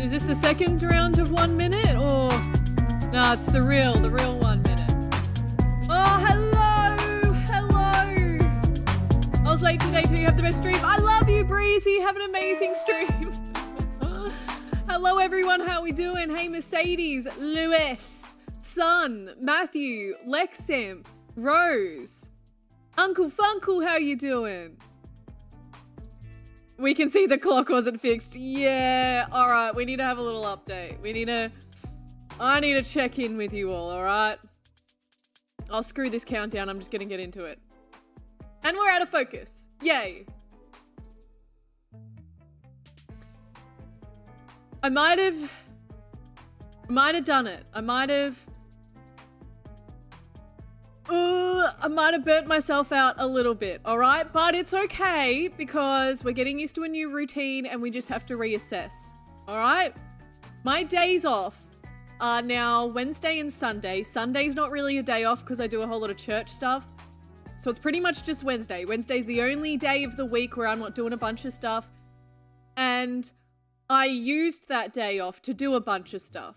Is this the second round of 1 minute, or no? It's the real 1 minute. Oh, hello. I was late today too. You have the best stream. I love you, Breezy. Have an amazing stream. Hello, everyone. How we doing? Hey, Mercedes, Lewis, Sun, Matthew, Lexim, Rose, Uncle Funkle. How you doing? We can see the clock wasn't fixed. Yeah, all right. We need to have a little update. I need to check in with you all right? I'll screw this countdown. I'm just gonna get into it. And we're out of focus. Yay. I might have done it. I might have burnt myself out a little bit, all right? But it's okay because we're getting used to a new routine and we just have to reassess, all right? My days off are now Wednesday and Sunday. Sunday's not really a day off because I do a whole lot of church stuff. So it's pretty much just Wednesday. Wednesday's the only day of the week where I'm not doing a bunch of stuff. And I used that day off to do a bunch of stuff.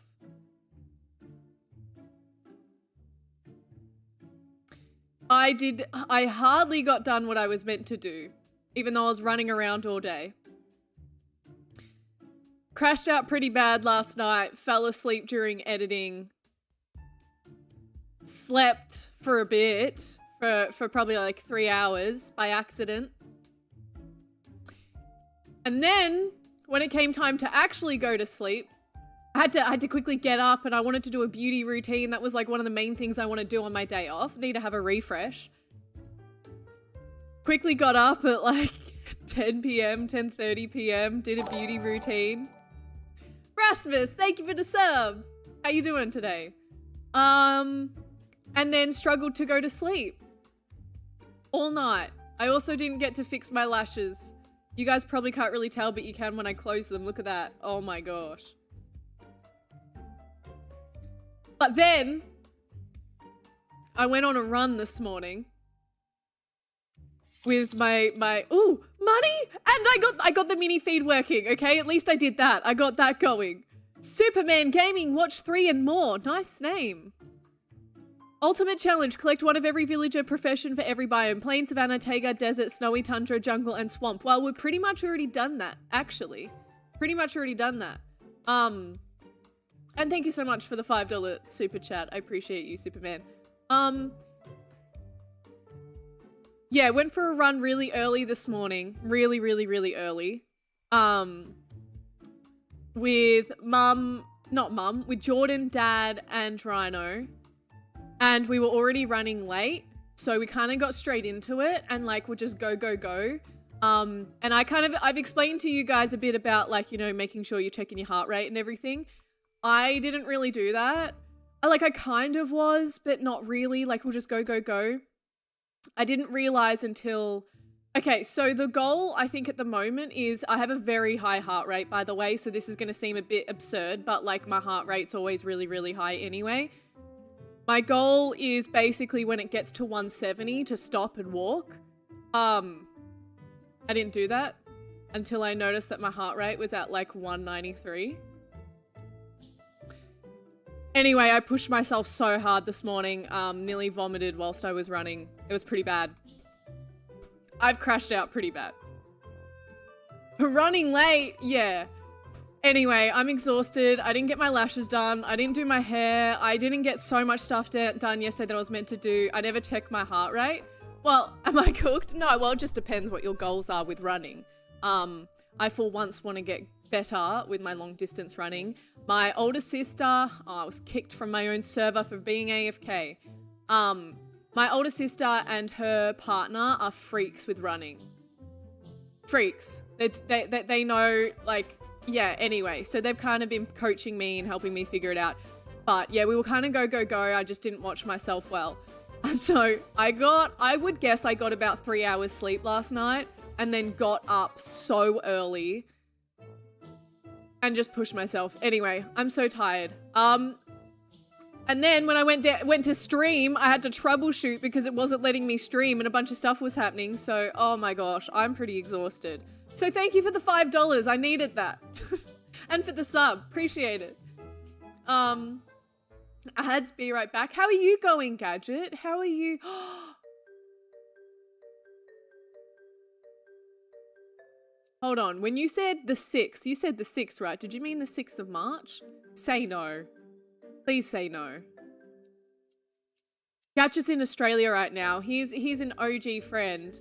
I hardly got done what I was meant to do, even though I was running around all day. Crashed out pretty bad last night, fell asleep during editing, slept for a bit, for probably like 3 hours by accident. And then, when it came time to actually go to sleep, I had to quickly get up and I wanted to do a beauty routine. That was like one of the main things I want to do on my day off. Need to have a refresh. Quickly got up at like 10 p.m, 10:30 p.m, did a beauty routine. Rasmus, thank you for the sub. How you doing today? And then struggled to go to sleep all night. I also didn't get to fix my lashes. You guys probably can't really tell, but you can when I close them. Look at that. Oh my gosh. But then I went on a run this morning with my ooh, money, and I got the mini feed working. Okay, at least I did that. I got that going. Superman Gaming Watch 3 and more. Nice name. Ultimate challenge: collect one of every villager profession for every biome: plain, savanna, taiga, desert, snowy, tundra, jungle, and swamp. Well, we've pretty much already done that, actually. Pretty much already done that. And thank you so much for the $5 super chat. I appreciate you, Superman. Yeah, went for a run really early this morning. Really early. With with Jordan, Dad, and Rhino. And we were already running late. So we kind of got straight into it and like we'll just go. And I've explained to you guys a bit about like, you know, making sure you're checking your heart rate and everything. I didn't really do that. I kind of was, but not really. Like, we'll just go. I didn't realize until... Okay, so the goal, I think, at the moment is... I have a very high heart rate, by the way, so this is going to seem a bit absurd, but, like, my heart rate's always really high anyway. My goal is basically when it gets to 170 to stop and walk. I didn't do that until I noticed that my heart rate was at, like, 193. Anyway, I pushed myself so hard this morning, nearly vomited whilst I was running. It was pretty bad. I've crashed out pretty bad. Running late, yeah. Anyway, I'm exhausted. I didn't get my lashes done. I didn't do my hair. I didn't get so much stuff done yesterday that I was meant to do. I never checked my heart rate. Well, am I cooked? No, well, it just depends what your goals are with running. I for once want to get better with my long distance running. My older sister, I was kicked from my own server for being AFK. My older sister and her partner are freaks with running. Freaks. They know, like, yeah, anyway. So they've kind of been coaching me and helping me figure it out. But yeah, we were kind of go. I just didn't watch myself well. So I would guess I got about 3 hours sleep last night and then got up so early and just pushed myself. Anyway, I'm so tired. And then when I went to stream, I had to troubleshoot because it wasn't letting me stream and a bunch of stuff was happening. So, oh my gosh, I'm pretty exhausted. So thank you for the $5. I needed that. And for the sub. Appreciate it. I had to be right back. How are you going, Gadget? How are you? Hold on. When you said the 6th, you said the 6th, right? Did you mean the 6th of March? Say no. Please say no. Gadget's in Australia right now. He's an OG friend.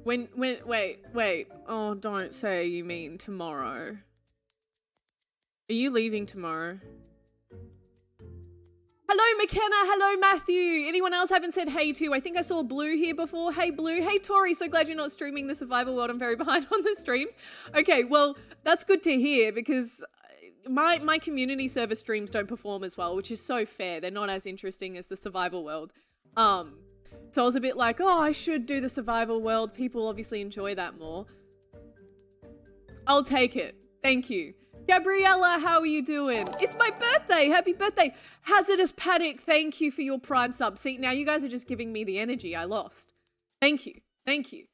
Wait. Oh, don't say you mean tomorrow. Are you leaving tomorrow? Hello, McKenna. Hello, Matthew. Anyone else I haven't said hey to? I think I saw Blue here before. Hey, Blue. Hey, Tori. So glad you're not streaming the survival world. I'm very behind on the streams. Okay, well, that's good to hear because my community server streams don't perform as well, which is so fair. They're not as interesting as the survival world. So I was a bit like, oh, I should do the survival world. People obviously enjoy that more. I'll take it. Thank you. Gabriella, how are you doing? It's my birthday. Happy birthday. Hazardous Panic, thank you for your Prime sub. See, now you guys are just giving me the energy I lost. Thank you. Thank you.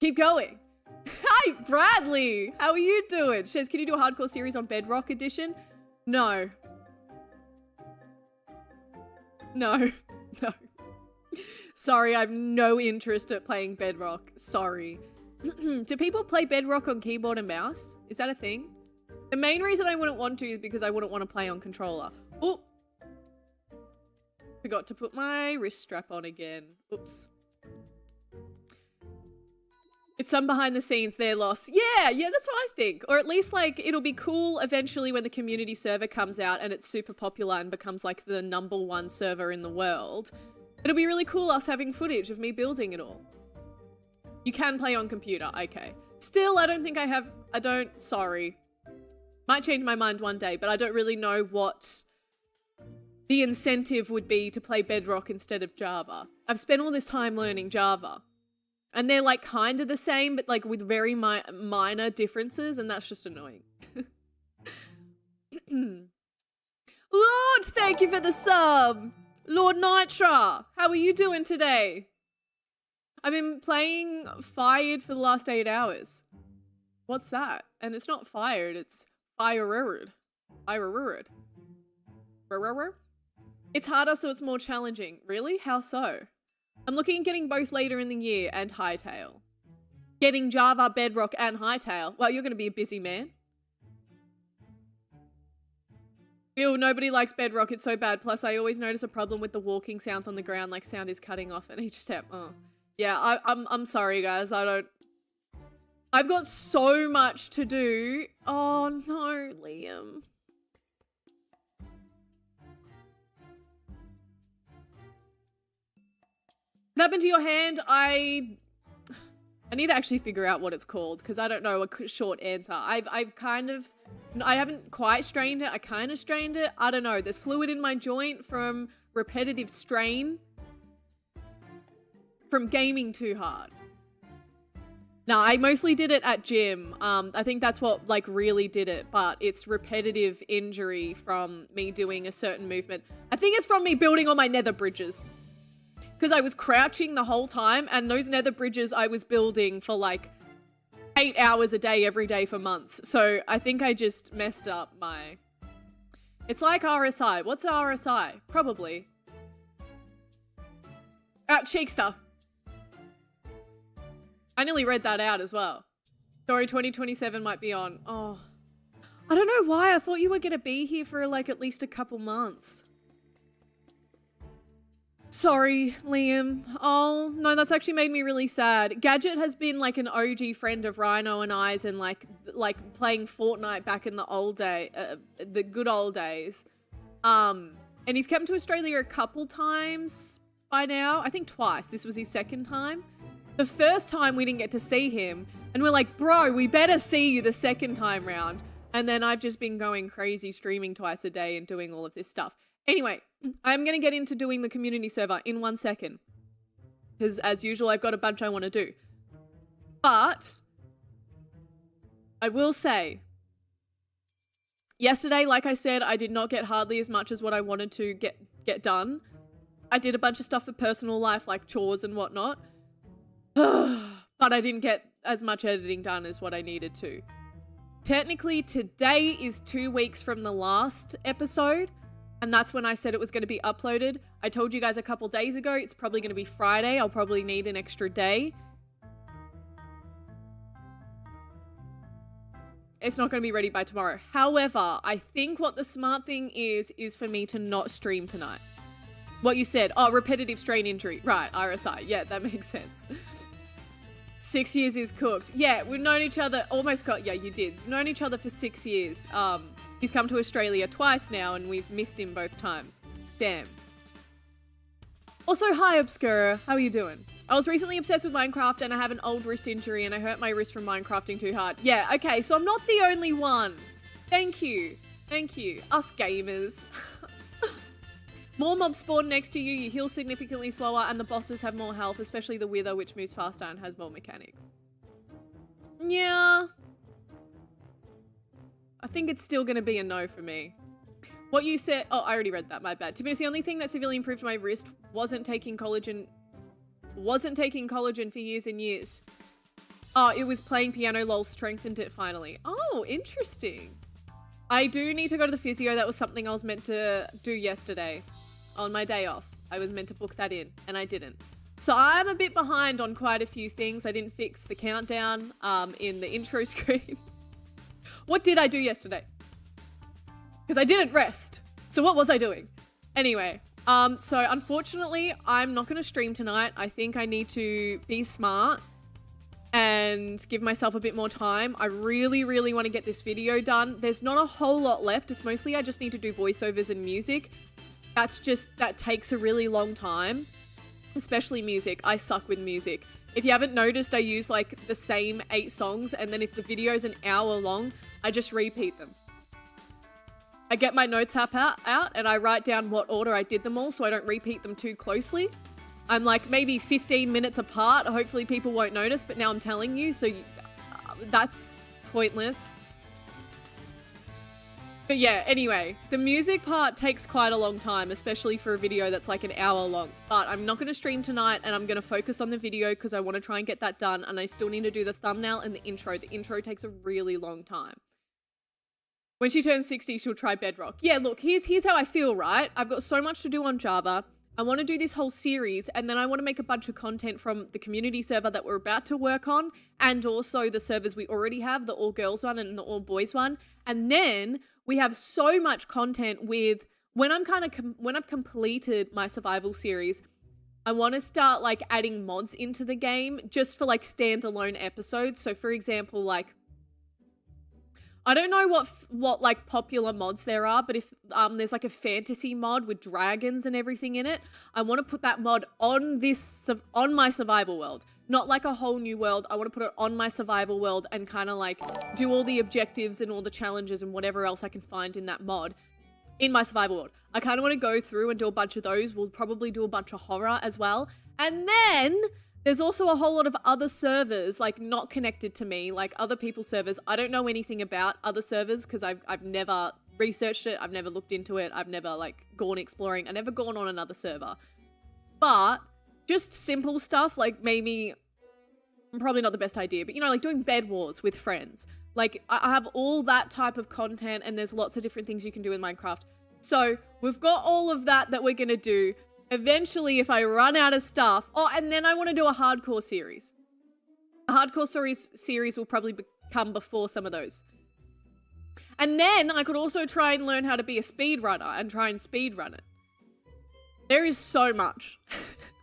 Keep going. Hi, Bradley. How are you doing? Shez, can you do a hardcore series on Bedrock Edition? No. No. Sorry, I have no interest at playing Bedrock. Sorry. Do people play Bedrock on keyboard and mouse? Is that a thing? The main reason I wouldn't want to is because I wouldn't want to play on controller. Oh, forgot to put my wrist strap on again. Oops. It's some behind the scenes there, Loss. Yeah, that's what I think. Or at least like it'll be cool eventually when the community server comes out and it's super popular and becomes like the #1 server in the world. It'll be really cool us having footage of me building it all. You can play on computer, okay. Still, I don't think sorry. Might change my mind one day, but I don't really know what the incentive would be to play Bedrock instead of Java. I've spent all this time learning Java. And they're like kind of the same, but like with very minor differences, and that's just annoying. Lord, thank you for the sub! Lord Nitra, how are you doing today? I've been playing Fired for the last 8 hours. What's that? And it's not Fired, it's Fired. It's harder, so it's more challenging. Really? How so? I'm looking at getting both later in the year and Hightail. Getting Java, Bedrock, and Hightail. Well, you're going to be a busy man. Ew, nobody likes Bedrock. It's so bad. Plus, I always notice a problem with the walking sounds on the ground, like sound is cutting off at each step. Oh. Yeah, I'm sorry, guys. I've got so much to do. Oh, no, Liam. What happened to your hand? I need to actually figure out what it's called because I don't know a short answer. I haven't quite strained it. I kind of strained it. I don't know. There's fluid in my joint from repetitive strain from gaming too hard. No, I mostly did it at gym. I think that's what like really did it, but it's repetitive injury from me doing a certain movement. I think it's from me building on my nether bridges. Because I was crouching the whole time and those nether bridges I was building for like 8 hours a day every day for months. So I think I just messed up my... It's like RSI. What's RSI? Probably. Cheek stuff. I nearly read that out as well. Story 2027 might be on. Oh. I don't know why. I thought you were going to be here for like at least a couple months. Sorry, Liam. Oh, no, that's actually made me really sad. Gadget has been like an OG friend of Rhino and I's and like playing Fortnite back in the the good old days. And he's come to Australia a couple times by now. I think twice. This was his second time. The first time we didn't get to see him and we're like, bro, we better see you the second time round. And then I've just been going crazy streaming twice a day and doing all of this stuff. Anyway, I'm going to get into doing the community server in 1 second. Because as usual, I've got a bunch I want to do. But I will say, yesterday, like I said, I did not get hardly as much as what I wanted to get done. I did a bunch of stuff for personal life, like chores and whatnot. But I didn't get as much editing done as what I needed to. Technically, today is 2 weeks from the last episode. And that's when I said it was going to be uploaded. I told you guys a couple days ago, it's probably going to be Friday. I'll probably need an extra day. It's not going to be ready by tomorrow. However, I think what the smart thing is for me to not stream tonight. What you said, oh, repetitive strain injury. Right, RSI. Yeah, that makes sense. 6 years is cooked. Yeah, we've known each other, yeah, you did. We've known each other for 6 years. He's come to Australia twice now and we've missed him both times. Damn. Also, hi Obscura, how are you doing? I was recently obsessed with Minecraft and I have an old wrist injury and I hurt my wrist from Minecrafting too hard. Yeah, okay, so I'm not the only one. Thank you. Thank you. Us gamers. More mobs spawn next to you, you heal significantly slower and the bosses have more health, especially the Wither, which moves faster and has more mechanics. Yeah. I think it's still going to be a no for me. What you said... Oh, I already read that. My bad. To be honest, the only thing that severely improved my wrist wasn't taking collagen for years and years. Oh, it was playing piano. Lol, strengthened it finally. Oh, interesting. I do need to go to the physio. That was something I was meant to do yesterday on my day off. I was meant to book that in and I didn't. So I'm a bit behind on quite a few things. I didn't fix the countdown in the intro screen. What did I do yesterday? Because I didn't rest. So what was I doing? Anyway, so unfortunately, I'm not going to stream tonight. I think I need to be smart and give myself a bit more time. I really, really want to get this video done. There's not a whole lot left. It's mostly I just need to do voiceovers and music. That takes a really long time, especially music. I suck with music. If you haven't noticed, I use like the same 8 songs and then if the video's an hour long, I just repeat them. I get my notes app out and I write down what order I did them all so I don't repeat them too closely. I'm like maybe 15 minutes apart. Hopefully people won't notice, but now I'm telling you, so that's pointless. But yeah, anyway, the music part takes quite a long time, especially for a video that's like an hour long. But I'm not going to stream tonight and I'm going to focus on the video because I want to try and get that done. And I still need to do the thumbnail and the intro. The intro takes a really long time. When she turns 60, she'll try Bedrock. Yeah, look, here's how I feel, right? I've got so much to do on Java. I want to do this whole series and then I want to make a bunch of content from the community server that we're about to work on and also the servers we already have, the all girls one and the all boys one. And then we have so much content with when I've completed my survival series, I want to start like adding mods into the game just for like standalone episodes. So for example, like I don't know what like popular mods there are, but if there's like a fantasy mod with dragons and everything in it, I want to put that mod on my survival world. Not like a whole new world. I want to put it on my survival world and kind of like do all the objectives and all the challenges and whatever else I can find in that mod in my survival world. I kind of want to go through and do a bunch of those. We'll probably do a bunch of horror as well. And then there's also a whole lot of other servers, like not connected to me, like other people's servers. I don't know anything about other servers because I've never researched it. I've never looked into it. I've never like gone exploring. I've never gone on another server. But just simple stuff, like maybe, probably not the best idea, but you know, like doing bed wars with friends. Like I have all that type of content and there's lots of different things you can do in Minecraft. So we've got all of that we're going to do. Eventually, if I run out of stuff, oh, and then I want to do a hardcore series. A hardcore series will probably come before some of those. And then I could also try and learn how to be a speedrunner and try and speedrun it. There is so much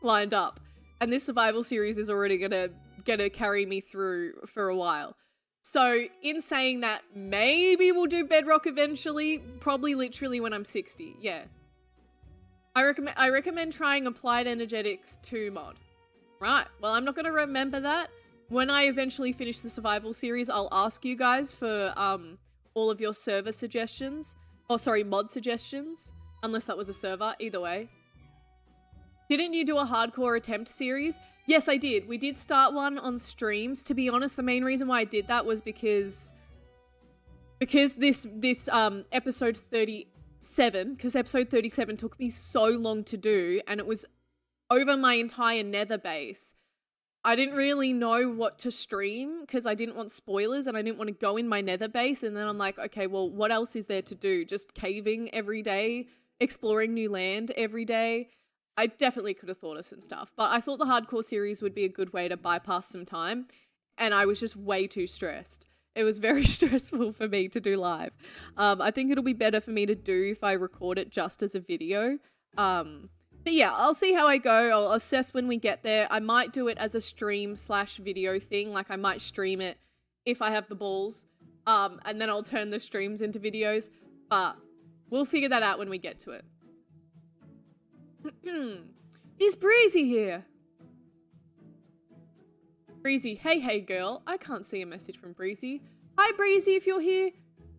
lined up. And this survival series is already gonna carry me through for a while. So in saying that, maybe we'll do Bedrock eventually, probably literally when I'm 60. Yeah. I recommend trying Applied Energetics 2 mod. Right. Well, I'm not gonna remember that. When I eventually finish the survival series, I'll ask you guys for all of your server suggestions. Oh, sorry, mod suggestions. Unless that was a server, either way. Didn't you do a hardcore attempt series? Yes, I did. We did start one on streams. To be honest, the main reason why I did that was because this episode 37, because episode 37 took me so long to do, and it was over my entire nether base. I didn't really know what to stream because I didn't want spoilers and I didn't want to go in my nether base. And then I'm like, okay, well, what else is there to do? Just caving every day, exploring new land every day. I definitely could have thought of some stuff, but I thought the hardcore series would be a good way to bypass some time. And I was just way too stressed. It was very stressful for me to do live. I think it'll be better for me to do if I record it just as a video. But yeah, I'll see how I go. I'll assess when we get there. I might do it as a stream/video thing. Like I might stream it if I have the balls. And then I'll turn the streams into videos. But we'll figure that out when we get to it. Is Breezy here? Breezy, hey girl. I can't see a message from Breezy. Hi Breezy, if you're here.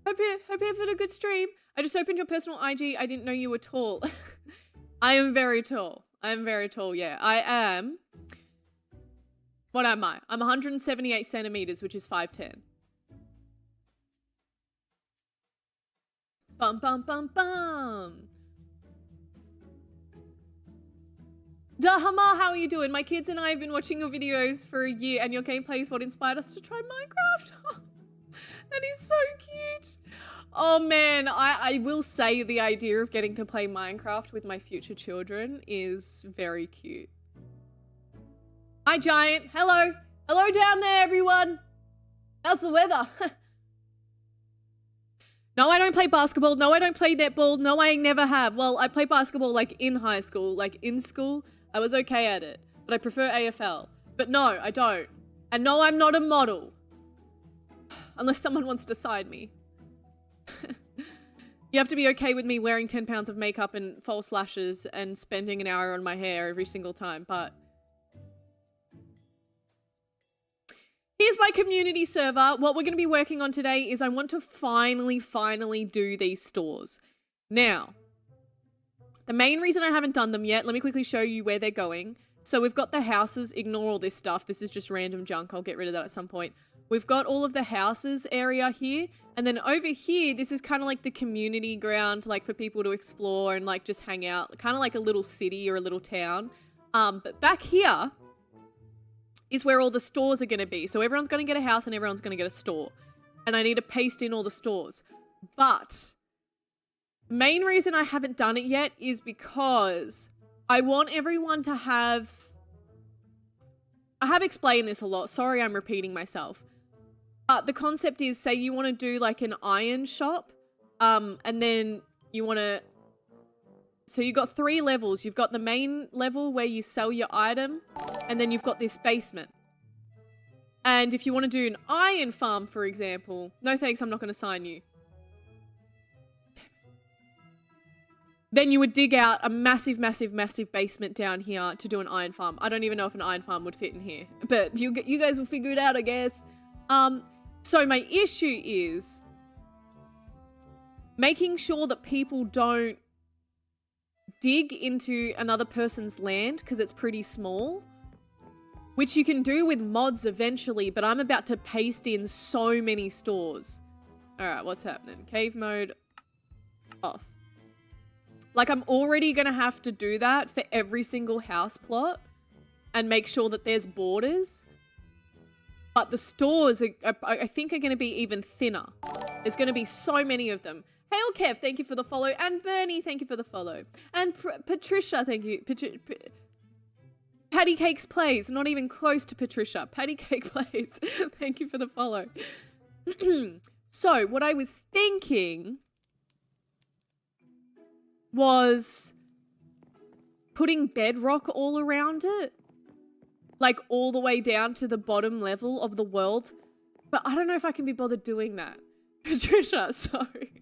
Hope you're having a good stream. I just opened your personal IG. I didn't know you were tall. I am very tall. I'm very tall, yeah. I am... What am I? I'm 178 centimeters, which is 5'10". Bum, bum, bum, bum. Dahama, how are you doing? My kids and I have been watching your videos for a year, and your gameplay is what inspired us to try Minecraft. That is so cute. Oh man, I will say the idea of getting to play Minecraft with my future children is very cute. Hi Giant, hello. Hello down there everyone. How's the weather? No, I don't play basketball. No, I don't play netball. No, I never have. Well, I play basketball like in high school, like in school. I was okay at it, but I prefer AFL. But no, I don't. And no, I'm not a model. Unless someone wants to sign me. You have to be okay with me wearing 10 pounds of makeup and false lashes and spending an hour on my hair every single time, but... Here's my community server. What we're going to be working on today is I want to finally do these stores. Now, the main reason I haven't done them yet, let me quickly show you where they're going. So we've got the houses. Ignore all this stuff. This is just random junk. I'll get rid of that at some point. We've got all of the houses area here. And then over here, this is kind of like the community ground, like for people to explore and like just hang out. Kind of like a little city or a little town. But back here is where all the stores are going to be. So everyone's going to get a house and everyone's going to get a store. And I need to paste in all the stores. But main reason I haven't done it yet is because I want everyone to have... I have explained this a lot. Sorry, I'm repeating myself. But the concept is, say you want to do like an iron shop, and then you want to... So you've got 3 levels. You've got the main level where you sell your item, and then you've got this basement. And if you want to do an iron farm, for example... No thanks, I'm not going to sign you. Then you would dig out a massive basement down here to do an iron farm. I don't even know if an iron farm would fit in here. But you guys will figure it out, I guess. So my issue is making sure that people don't dig into another person's land because it's pretty small. Which you can do with mods eventually, but I'm about to paste in so many stores. Alright, what's happening? Cave mode off. Like, I'm already going to have to do that for every single house plot and make sure that there's borders. But the stores, I think, are going to be even thinner. There's going to be so many of them. Hail Kev, thank you for the follow. And Bernie, thank you for the follow. And Patricia, thank you. Patty Cakes Plays, not even close to Patricia. Patty Cake Plays, thank you for the follow. So, what I was thinking... was putting bedrock all around it. Like all the way down to the bottom level of the world. But I don't know if I can be bothered doing that. Patricia, sorry.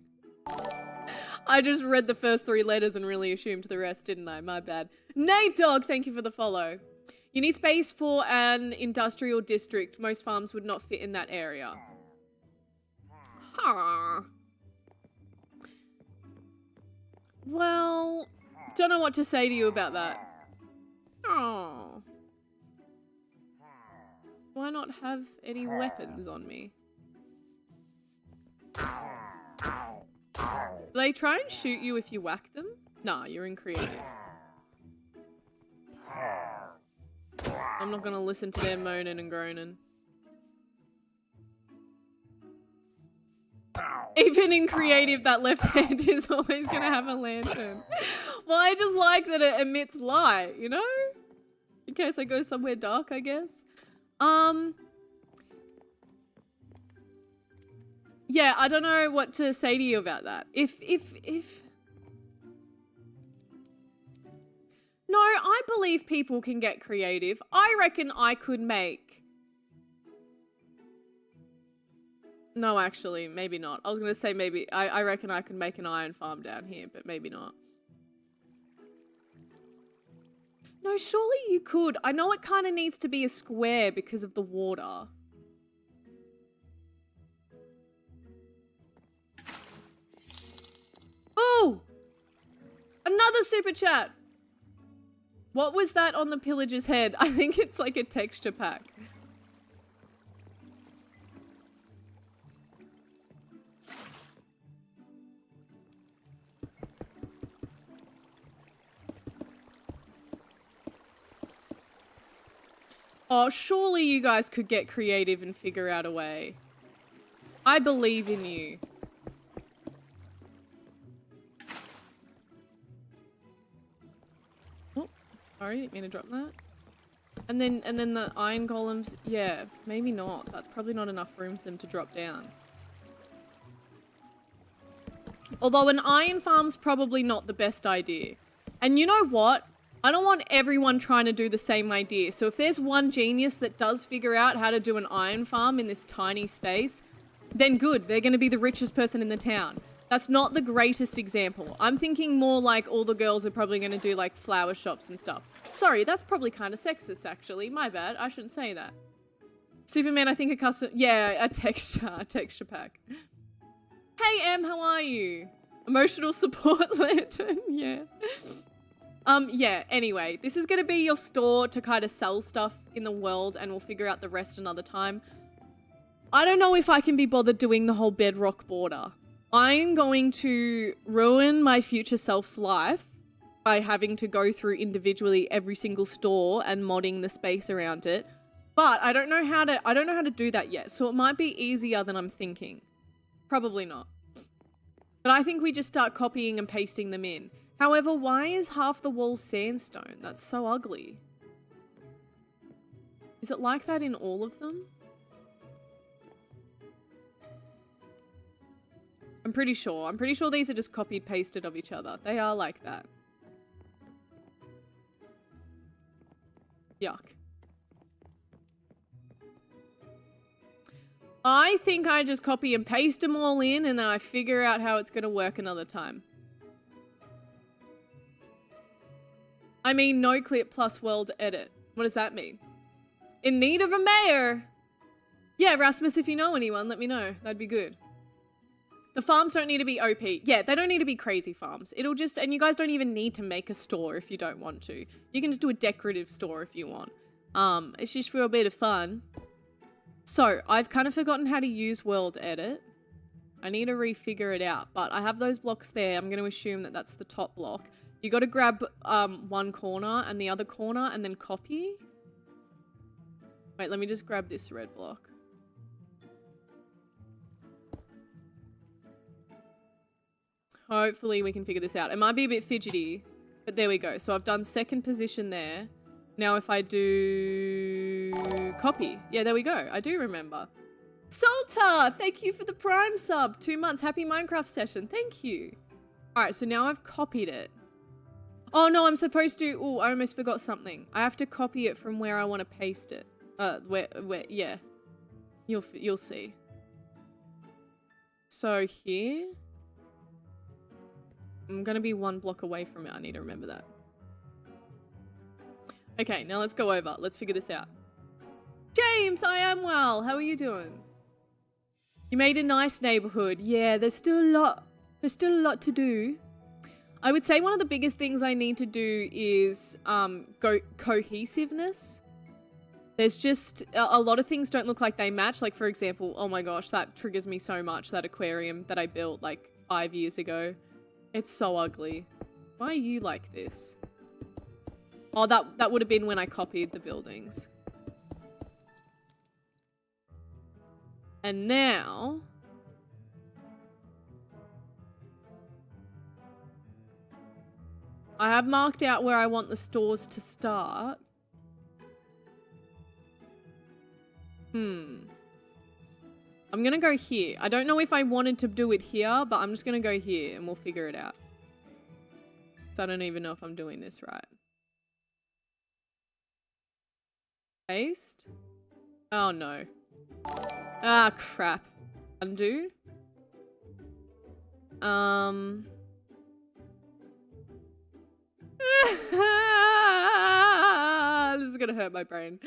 I just read the first 3 letters and really assumed the rest, didn't I? My bad. Nate Dog, thank you for the follow. You need space for an industrial district. Most farms would not fit in that area. Huh. Well, don't know what to say to you about that. Oh. Do I not have any weapons on me? Do they try and shoot you if you whack them? Nah, you're in creative. I'm not gonna listen to their moaning and groaning. Even in creative, that left hand is always gonna have a lantern. Well, I just like that it emits light, you know? In case I go somewhere dark, I guess. Yeah, I don't know what to say to you about that. No, I believe people can get creative. I reckon I could make... No, actually, maybe not. I was going to say maybe... I reckon I could make an iron farm down here, but maybe not. No, surely you could. I know it kind of needs to be a square because of the water. Oh! Another super chat! What was that on the pillager's head? I think it's like a texture pack. Oh, surely you guys could get creative and figure out a way. I believe in you. Sorry, didn't mean to drop that. And then the iron golems, yeah, maybe not. That's probably not enough room for them to drop down. Although an iron farm's probably not the best idea. And you know what? I don't want everyone trying to do the same idea. So if there's one genius that does figure out how to do an iron farm in this tiny space, then good. They're going to be the richest person in the town. That's not the greatest example. I'm thinking more like all the girls are probably going to do like flower shops and stuff. Sorry, that's probably kind of sexist actually. My bad. I shouldn't say that. Superman, I think a custom... Yeah, a texture pack. Hey, Em, how are you? Emotional support lantern, yeah. Yeah, anyway, this is going to be your store to kind of sell stuff in the world and we'll figure out the rest another time. I don't know if I can be bothered doing the whole bedrock border. I'm going to ruin my future self's life by having to go through individually every single store and modding the space around it. But I don't know how to do that yet. So it might be easier than I'm thinking. Probably not. But I think we just start copying and pasting them in. However, why is half the wall sandstone? That's so ugly. Is it like that in all of them? I'm pretty sure. I'm pretty sure these are just copied pasted of each other. They are like that. Yuck. I think I just copy and paste them all in and I figure out how it's going to work another time. I mean, no clip plus world edit. What does that mean? In need of a mayor? Yeah, Rasmus, if you know anyone, let me know. That'd be good. The farms don't need to be OP. Yeah, they don't need to be crazy farms. It'll just, and you guys don't even need to make a store if you don't want to. You can just do a decorative store if you want. It's just for a bit of fun. So, I've kind of forgotten how to use world edit. I need to refigure it out, but I have those blocks there. I'm going to assume that that's the top block. You got to grab one corner and the other corner and then copy. Wait, let me just grab this red block. Hopefully we can figure this out. It might be a bit fidgety, but there we go. So I've done second position there. Now if I do copy. Yeah, there we go. I do remember. Salta, thank you for the Prime sub. 2 months. Happy Minecraft session. Thank you. All right, so now I've copied it. Oh no, I'm supposed to. Oh, I almost forgot something. I have to copy it from where I want to paste it. Yeah. You'll see. So here, I'm gonna be 1 block away from it. I need to remember that. Okay, now let's go over. Let's figure this out. James, I am well. How are you doing? You made a nice neighborhood. Yeah, there's still a lot to do. I would say one of the biggest things I need to do is cohesiveness. There's just a lot of things don't look like they match. Like, for example, oh my gosh, that triggers me so much, that aquarium that I built like 5 years ago. It's so ugly. Why are you like this? Oh, that would have been when I copied the buildings. And now... I have marked out where I want the stores to start. I'm gonna go here. I don't know if I wanted to do it here, but I'm just gonna go here and we'll figure it out. So I don't even know if I'm doing this right. Paste. Oh no. Ah, crap. Undo. This is gonna hurt my brain.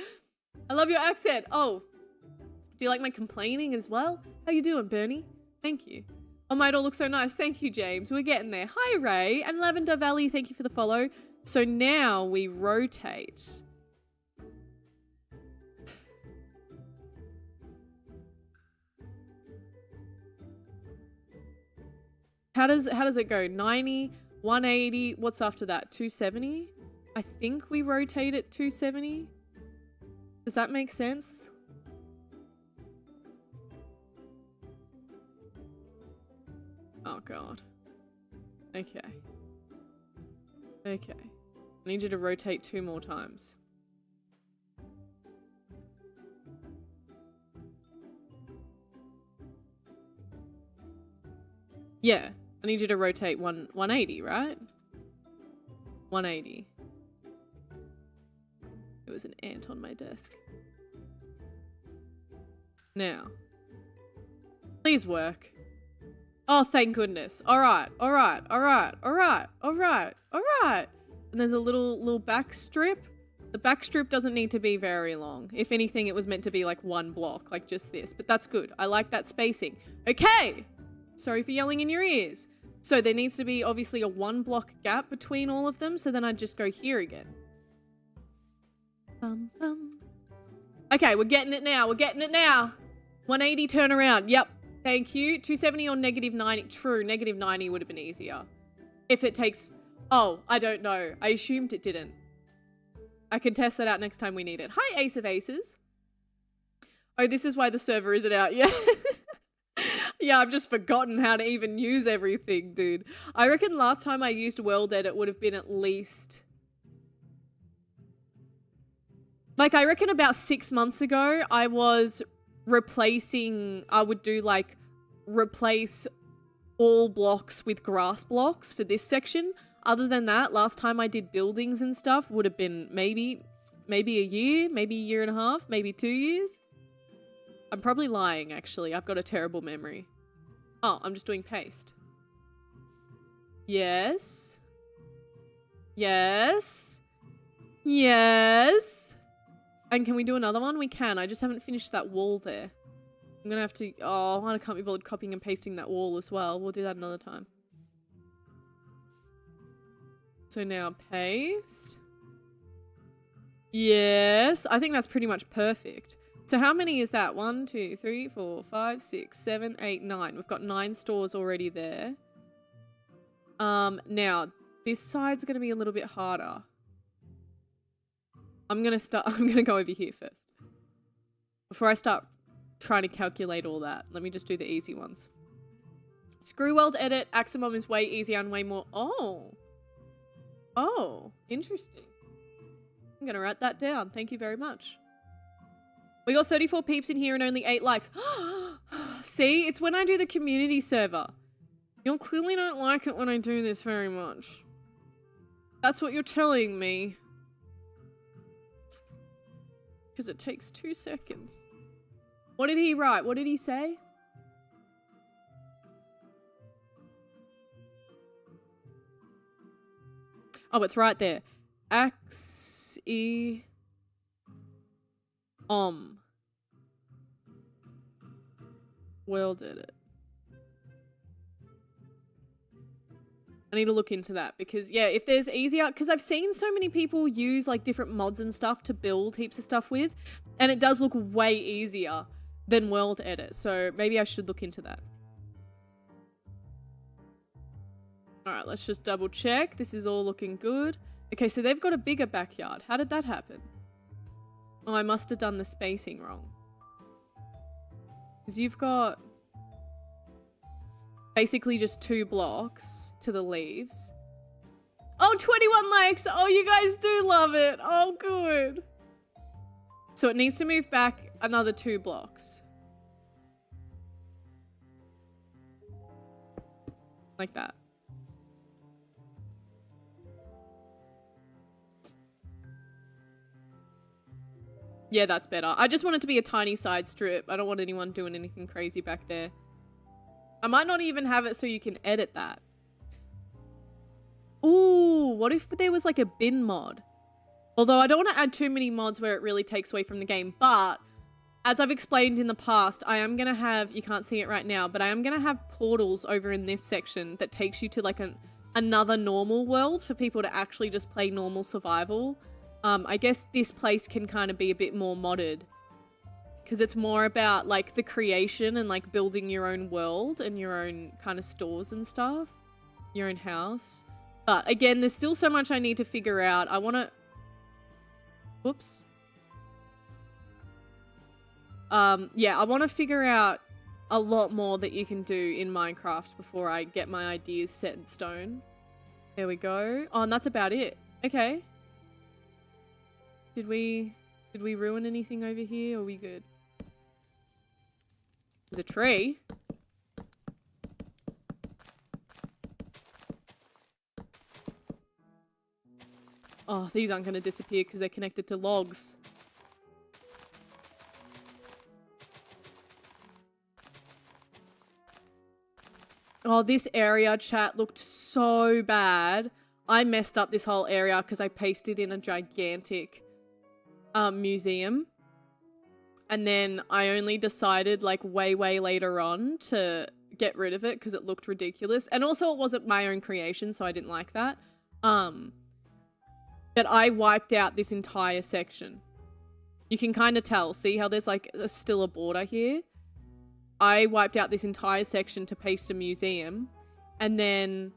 I love your accent. Oh, do you like my complaining as well? How you doing, Bernie? Thank you. Oh, my, it all looks so nice. Thank you, James. We're getting there. Hi, Ray. And Lavender Valley, thank you for the follow. So now we rotate. How does it go? 90, 180, what's after that? 270? I think we rotate at 270. Does that make sense? Oh god. Okay. Okay. I need you to rotate 2 more times. Yeah. I need you to rotate 180, right? 180. There was an ant on my desk. Now. Please work. Oh, thank goodness. Alright, alright, alright, alright, alright, alright. And there's a little back strip. The back strip doesn't need to be very long. If anything, it was meant to be like 1 block, like just this. But that's good. I like that spacing. Okay! Sorry for yelling in your ears. So there needs to be obviously a 1 block gap between all of them. So then I'd just go here again. Okay, we're getting it now. We're getting it now. 180 turn around. Yep. Thank you. 270 or -90. True, -90 would have been easier. If it takes... Oh, I don't know. I assumed it didn't. I can test that out next time we need it. Hi, Ace of Aces. Oh, this is why the server isn't out yet. Yeah, I've just forgotten how to even use everything, dude. I reckon last time I used World Edit would have been at least... Like, I reckon about 6 months ago, I was replacing... I would do, like, replace all blocks with grass blocks for this section. Other than that, last time I did buildings and stuff would have been maybe a year, maybe a year and a half, maybe 2 years. I'm probably lying, actually. I've got a terrible memory. Oh, I'm just doing paste. Yes. Yes. Yes. And can we do another one? We can. I just haven't finished that wall there. I'm gonna have to... Oh, I can't be bothered copying and pasting that wall as well. We'll do that another time. So now paste. Yes. I think that's pretty much perfect. So how many is that? 1, 2, 3, 4, 5, 6, 7, 8, 9. We've got 9 stores already there. Now, this side's going to be a little bit harder. I'm going to go over here first. Before I start trying to calculate all that, let me just do the easy ones. Screw World Edit, Aximum is way easier and way more... Oh. Oh, interesting. I'm going to write that down. Thank you very much. We got 34 peeps in here and only 8 likes. See, it's when I do the community server. You clearly don't like it when I do this very much. That's what you're telling me. Because it takes 2 seconds. What did he write? What did he say? Oh, it's right there. Axiom. World edit. I need to look into that because, yeah, if there's easier, because I've seen so many people use like different mods and stuff to build heaps of stuff with, and it does look way easier than world edit. So maybe I should look into that. All right, let's just double check. This is all looking good. Okay, so they've got a bigger backyard. How did that happen? Oh, I must have done the spacing wrong. Because you've got basically just 2 blocks to the leaves. Oh, 21 likes. Oh, you guys do love it. Oh, good. So it needs to move back another 2 blocks. Like that. Yeah, that's better. I just want it to be a tiny side strip. I don't want anyone doing anything crazy back there. I might not even have it so you can edit that. Ooh, what if there was like a bin mod? Although I don't want to add too many mods where it really takes away from the game. But as I've explained in the past, I am going to have, you can't see it right now, but I am going to have portals over in this section that takes you to like another normal world for people to actually just play normal survival. I guess this place can kind of be a bit more modded because it's more about like the creation and like building your own world and your own kind of stores and stuff, your own house. But again, there's still so much I need to figure out. I want to, whoops. Yeah, I want to figure out a lot more that you can do in Minecraft before I get my ideas set in stone. There we go. Oh, and that's about it. Okay. Did we ruin anything over here? Or are we good? There's a tree. Oh, these aren't going to disappear because they're connected to logs. Oh, this area, chat, looked so bad. I messed up this whole area because I pasted in a gigantic museum. And then I only decided like way later on to get rid of it because it looked ridiculous. And also it wasn't my own creation, so I didn't like that. But I wiped out this entire section. You can kind of tell. See how there's like still a border here? I wiped out this entire section to paste a museum. And then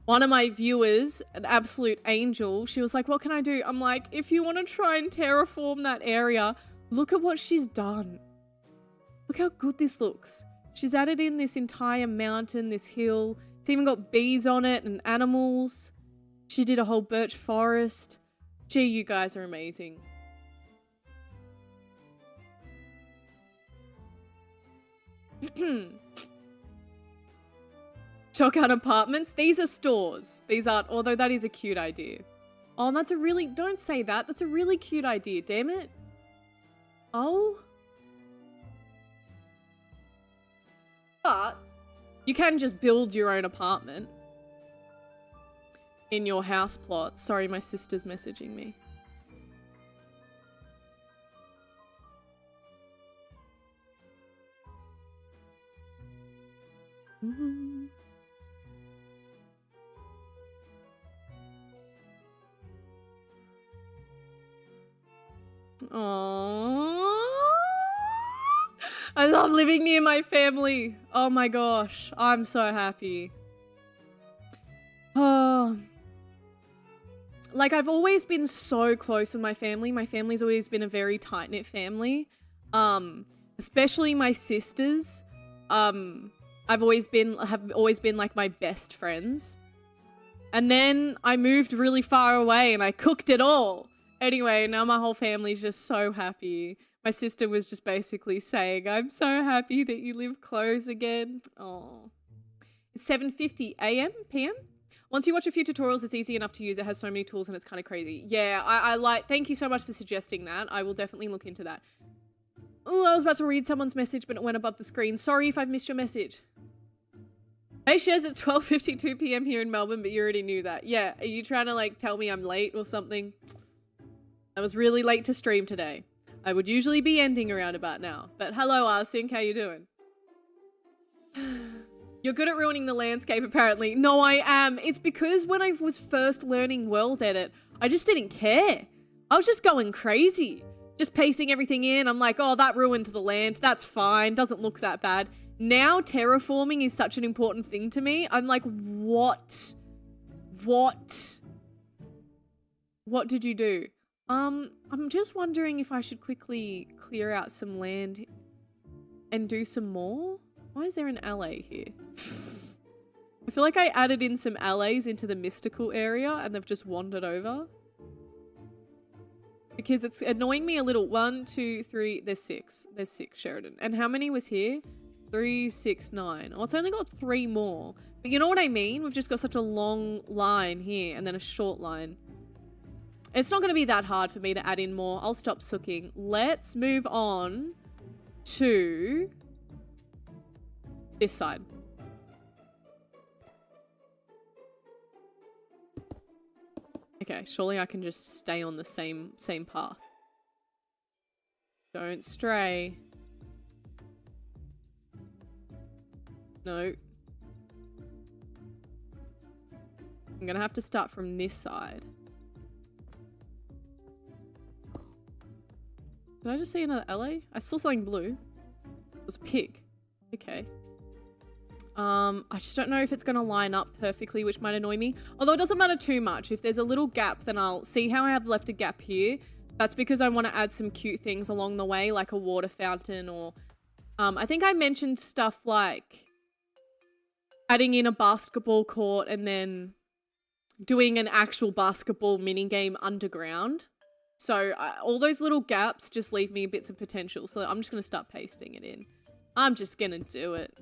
one of my viewers, an absolute angel, she was like, what can I do? I'm like, if you want to try and terraform that area, look at what she's done. Look how good this looks. She's added in this entire mountain, this hill. It's even got bees on it and animals. She did a whole birch forest. Gee, you guys are amazing. Shotgun apartments. These are stores. These aren't, although that is a cute idea. Oh, and that's a really, don't say that. That's a really cute idea, damn it. Oh. But you can just build your own apartment in your house plot. Sorry, my sister's messaging me. Mm-hmm. Aww. I love living near my family. Oh my gosh. I'm so happy. Oh. Like, I've always been so close with my family. My family's always been a very tight-knit family. Especially my sisters. Have always been like my best friends. And then I moved really far away and I cooked it all. Anyway, now my whole family's just so happy. My sister was just basically saying, I'm so happy that you live close again. Oh. It's 7:50 a.m. p.m. Once you watch a few tutorials, it's easy enough to use. It has so many tools and it's kind of crazy. Yeah, I like, thank you so much for suggesting that. I will definitely look into that. Oh, I was about to read someone's message, but it went above the screen. Sorry if I've missed your message. Hey, Shez, it's 12:52 p.m. here in Melbourne, but you already knew that. Yeah, are you trying to like tell me I'm late or something? I was really late to stream today. I would usually be ending around about now. But hello, Arsync, how you doing? You're good at ruining the landscape, apparently. No, I am. It's because when I was first learning World Edit, I just didn't care. I was just going crazy. Just pasting everything in. I'm like, oh, that ruined the land. That's fine. Doesn't look that bad. Now terraforming is such an important thing to me. I'm like, what? What did you do? I'm just wondering if I should quickly clear out some land and do some more. Why is there an alley here? I feel like I added in some alleys into the mystical area and they've just wandered over. Because it's annoying me a little. 1, 2, 3, there's 6. There's 6, Sheridan. And how many was here? 3, 6, 9. Oh, it's only got 3 more. But you know what I mean? We've just got such a long line here and then a short line. It's not going to be that hard for me to add in more. I'll stop sooking. Let's move on to this side. Okay, surely I can just stay on the same path. Don't stray. No. I'm gonna have to start from this side. Did I just see another alley? I saw something blue. It was a pig. Okay. I just don't know if it's gonna line up perfectly, which might annoy me. Although it doesn't matter too much. If there's a little gap, then I'll see how I have left a gap here. That's because I want to add some cute things along the way, like a water fountain or... I think I mentioned stuff like adding in a basketball court and then doing an actual basketball mini game underground. So all those little gaps just leave me bits of potential. So I'm just going to start pasting it in. I'm just going to do it.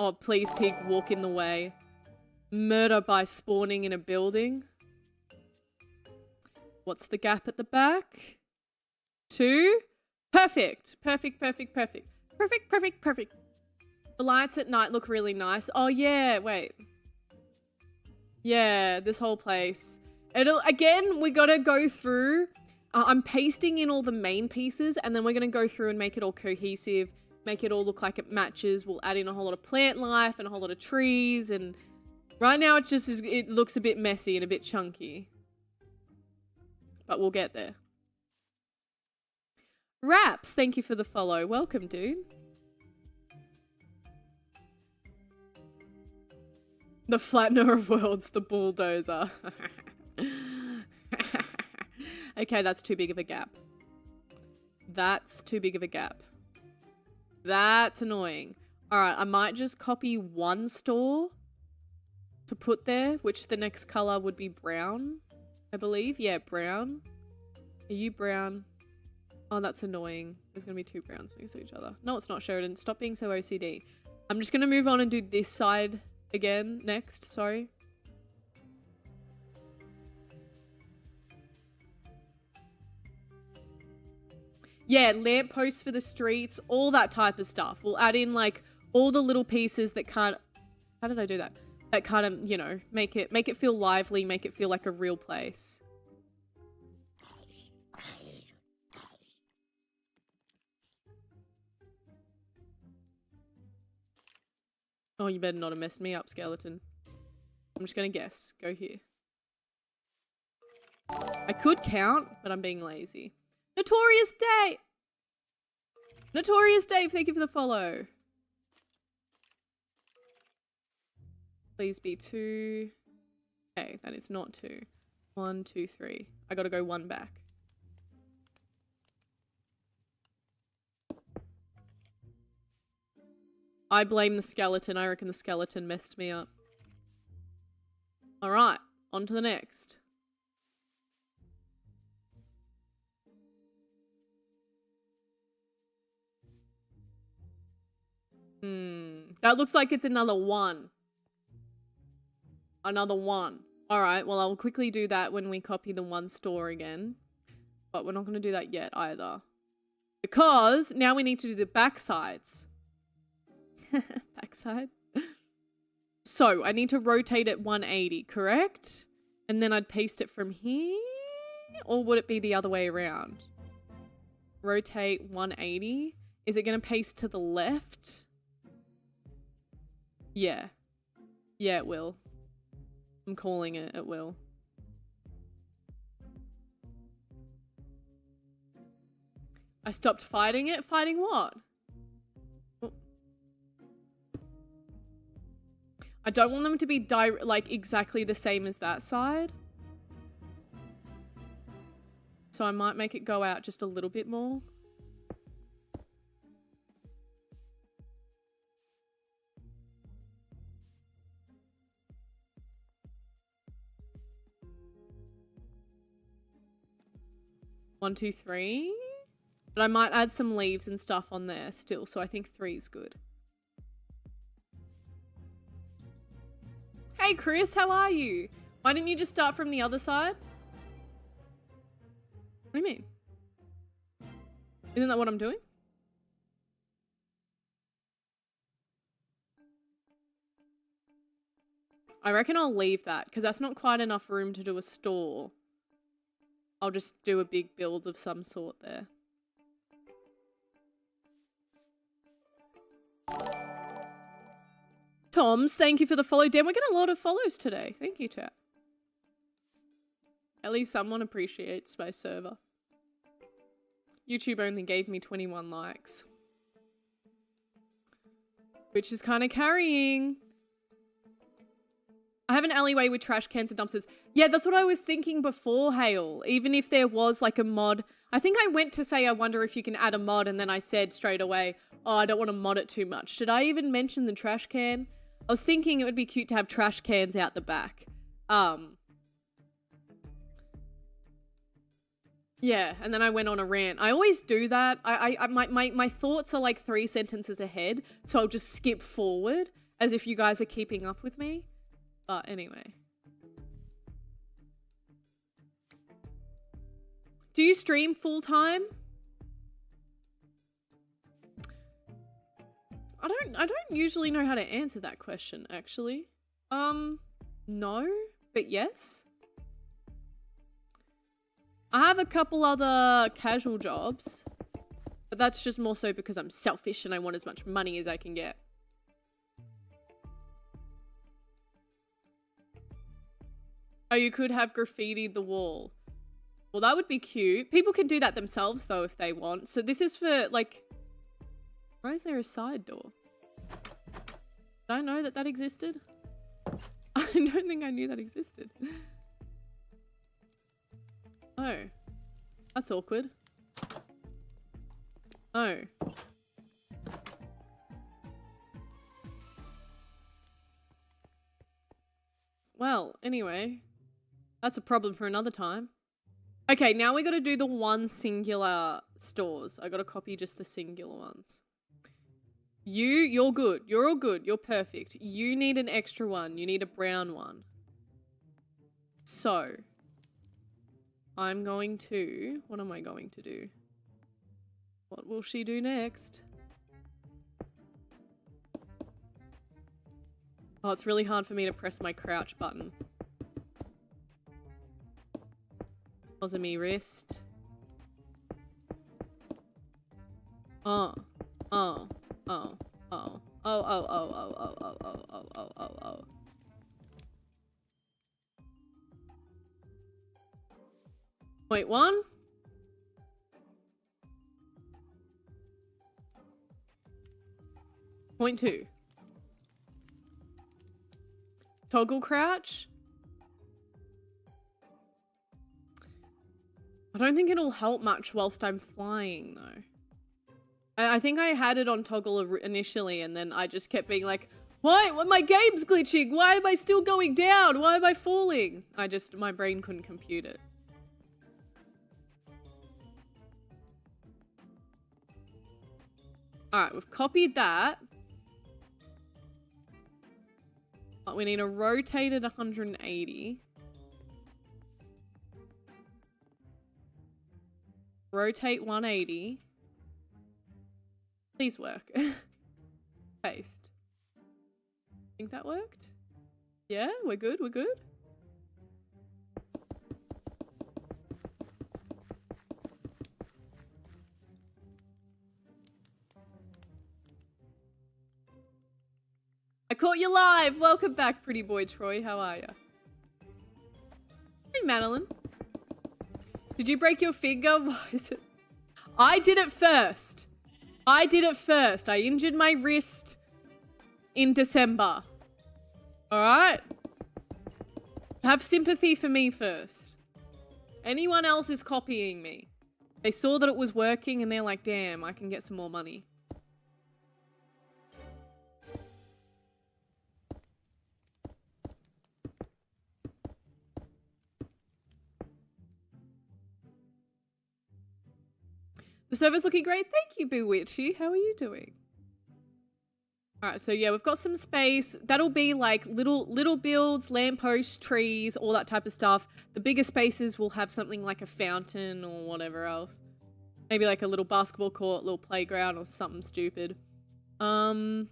Oh, please, pig, walk in the way. Murder by spawning in a building. What's the gap at the back? 2. Perfect. Perfect, perfect, perfect. Perfect, perfect, perfect. The lights at night look really nice. Oh, yeah. Wait. Yeah, this whole place. Again, we got to go through. I'm pasting in all the main pieces, and then we're going to go through and make it all cohesive. Make it all look like it matches. We'll add in a whole lot of plant life and a whole lot of trees. And right now it looks a bit messy and a bit chunky. But we'll get there. Raps, thank you for the follow. Welcome, dude. The flattener of worlds, the bulldozer. Okay, that's too big of a gap. That's too big of a gap. That's annoying. All right, I might just copy one store to put there, which the next color would be brown, I believe. Yeah, brown. Are you brown? Oh, that's annoying. There's going to be 2 browns next to each other. No, it's not, Sheridan. Stop being so OCD. I'm just going to move on and do this side again next. Sorry. Yeah, lampposts for the streets, all that type of stuff. We'll add in like all the little pieces that can't... How did I do that? That kind of, you know, make it feel lively, make it feel like a real place. Oh, you better not have messed me up, skeleton. I'm just gonna guess. Go here. I could count, but I'm being lazy. Notorious Dave! Notorious Dave, thank you for the follow. Please be 2. Okay, that is not 2. 1, 2, 3. I gotta go 1 back. I blame the skeleton. I reckon the skeleton messed me up. Alright, on to the next. That looks like it's another 1. Another 1. All right, well, I'll quickly do that when we copy the 1 store again. But we're not going to do that yet either. Because now we need to do the back sides. Backside. So I need to rotate it 180, correct? And then I'd paste it from here? Or would it be the other way around? Rotate 180. Is it going to paste to the left? Yeah. Yeah, it will. I'm calling it. It will. I stopped fighting it? Fighting what? Oh. I don't want them to be like exactly the same as that side. So I might make it go out just a little bit more. One, two, three. But I might add some leaves and stuff on there still, so I think 3 is good. Hey Chris, how are you? Why didn't you just start from the other side? What do you mean? Isn't that what I'm doing? I reckon I'll leave that because that's not quite enough room to do a store. I'll just do a big build of some sort there. Toms, thank you for the follow. Damn, we're getting a lot of follows today. Thank you, chat. At least someone appreciates my server. YouTube only gave me 21 likes. Which is kind of carrying. I have an alleyway with trash cans and dumpsters. Yeah, that's what I was thinking before, Hale. Even if there was like a mod. I think I went to say, I wonder if you can add a mod. And then I said straight away, oh, I don't want to mod it too much. Did I even mention the trash can? I was thinking it would be cute to have trash cans out the back. Yeah, and then I went on a rant. I always do that. My thoughts are like 3 sentences ahead, so I'll just skip forward as if you guys are keeping up with me. But anyway. Do you stream full time? I don't usually know how to answer that question, actually. No, but yes. I have a couple other casual jobs, but that's just more so because I'm selfish and I want as much money as I can get. Oh, you could have graffitied the wall. Well, that would be cute. People can do that themselves, though, if they want. So this is for, like... Why is there a side door? Did I know that that existed? I don't think I knew that existed. Oh. That's awkward. Oh. Well, anyway. That's a problem for another time. Okay, now we gotta do the 1 singular stores. I gotta copy just the singular ones. You're good. You're all good. You're perfect. You need an extra one. You need a brown one. So, I'm going to... What am I going to do? What will she do next? Oh, it's really hard for me to press my crouch button. Pause me wrist. Oh. Oh. Oh. Oh. Oh, oh, oh, oh, oh, oh, oh, oh, oh, oh, oh. Point 1. Point 2. Toggle crouch. I don't think it'll help much whilst I'm flying, though. I think I had it on toggle initially, and then I just kept being like, why? My game's glitching. Why am I still going down? Why am I falling? My brain couldn't compute it. All right, we've copied that. We need a rotated 180. Rotate 180. Please work. Paste. Think that worked? Yeah, we're good, we're good. I caught you live! Welcome back, pretty boy Troy. How are ya? Hey, Madeline. Did you break your finger? Why is it? I did it first. I did it first. I injured my wrist in December. Alright? Have sympathy for me first. Anyone else is copying me. They saw that it was working and they're like, damn, I can get some more money. The server's looking great. Thank you, Boo Witchy. How are you doing? All right, so yeah, we've got some space. That'll be like little builds, lampposts, trees, all that type of stuff. The bigger spaces will have something like a fountain or whatever else. Maybe like a little basketball court, little playground or something stupid. Why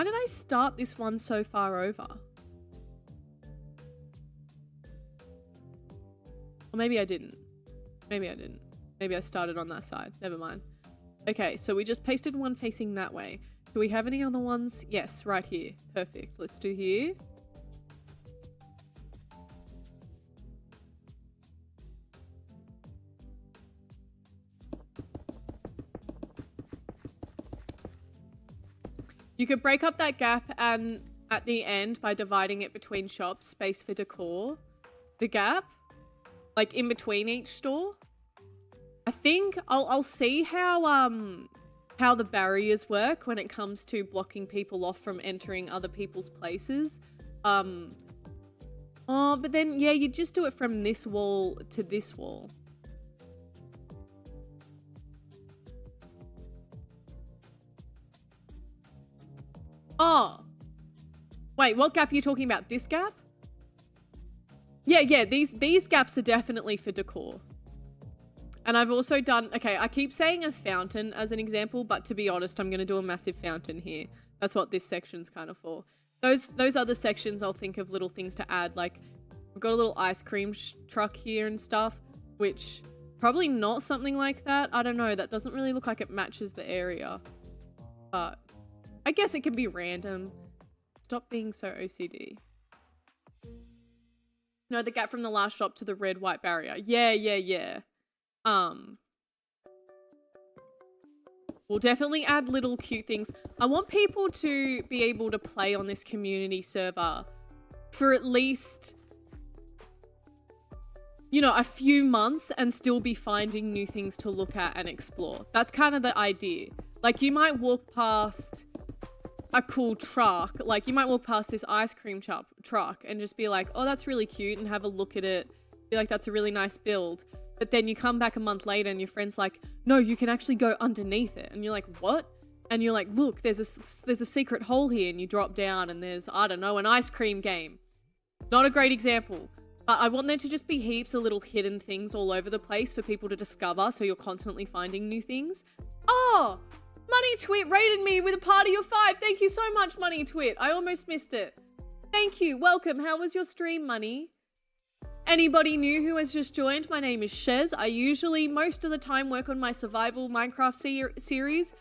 did I start this one so far over? Or maybe I didn't. Maybe I didn't. Maybe I started on that side. Never mind. Okay, so we just pasted one facing that way. Do we have any other ones? Yes, right here. Perfect. Let's do here. You could break up that gap and at the end by dividing it between shops, space for decor. The gap, like in between each store. I think I'll see how the barriers work when it comes to blocking people off from entering other people's places. Oh, but then yeah, you just do it from this wall to this wall. Oh. Wait, what gap are you talking about? This gap? Yeah, these gaps are definitely for decor. And I've also done, okay, I keep saying a fountain as an example, but to be honest, I'm going to do a massive fountain here. That's what this section's kind of for. Those other sections, I'll think of little things to add. Like, I've got a little ice cream truck here and stuff, which probably not something like that. I don't know. That doesn't really look like it matches the area. But I guess it can be random. Stop being so OCD. No, the gap from the last shop to the red white barrier. Yeah. We'll definitely add little cute things. I want people to be able to play on this community server for at least, you know, a few months and still be finding new things to look at and explore. That's kind of the idea. Like, you might walk past a cool truck. Like, you might walk past this ice cream truck and just be like, oh, that's really cute, and have a look at it. Be like, that's a really nice build. But then you come back a month later and your friend's like, no, you can actually go underneath it. And you're like, what? And you're like, look, there's a secret hole here. And you drop down and there's, I don't know, an ice cream game. Not a great example. But I want there to just be heaps of little hidden things all over the place for people to discover. So you're constantly finding new things. Oh, Money Twit rated me with a party of 5. Thank you so much, Money Twit. I almost missed it. Thank you. Welcome. How was your stream, Money? Anybody new who has just joined, my name is Shez. I usually, most of the time, work on my survival Minecraft series.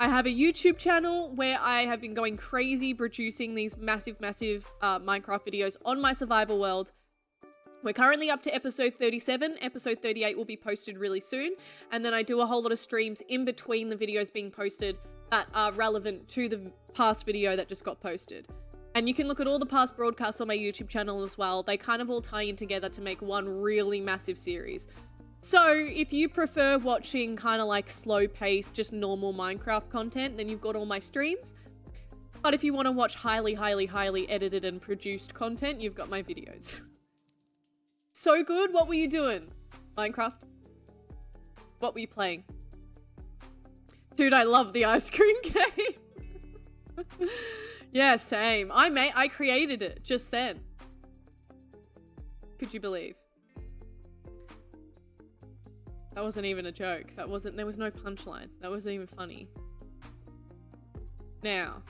I have a YouTube channel where I have been going crazy producing these massive Minecraft videos on my survival world. We're currently up to episode 37. Episode 38 will be posted really soon. And then I do a whole lot of streams in between the videos being posted that are relevant to the past video that just got posted. And you can look at all the past broadcasts on my YouTube channel as well. They kind of all tie in together to make one really massive series. So if you prefer watching kind of like slow-paced, just normal Minecraft content, then you've got all my streams. But if you want to watch highly edited and produced content, you've got my videos. So good. What were you doing? Minecraft? What were you playing? Dude, I love the ice cream game. Yeah, same. I created it just then. Could you believe? That wasn't even a joke. There was no punchline. That wasn't even funny. Now.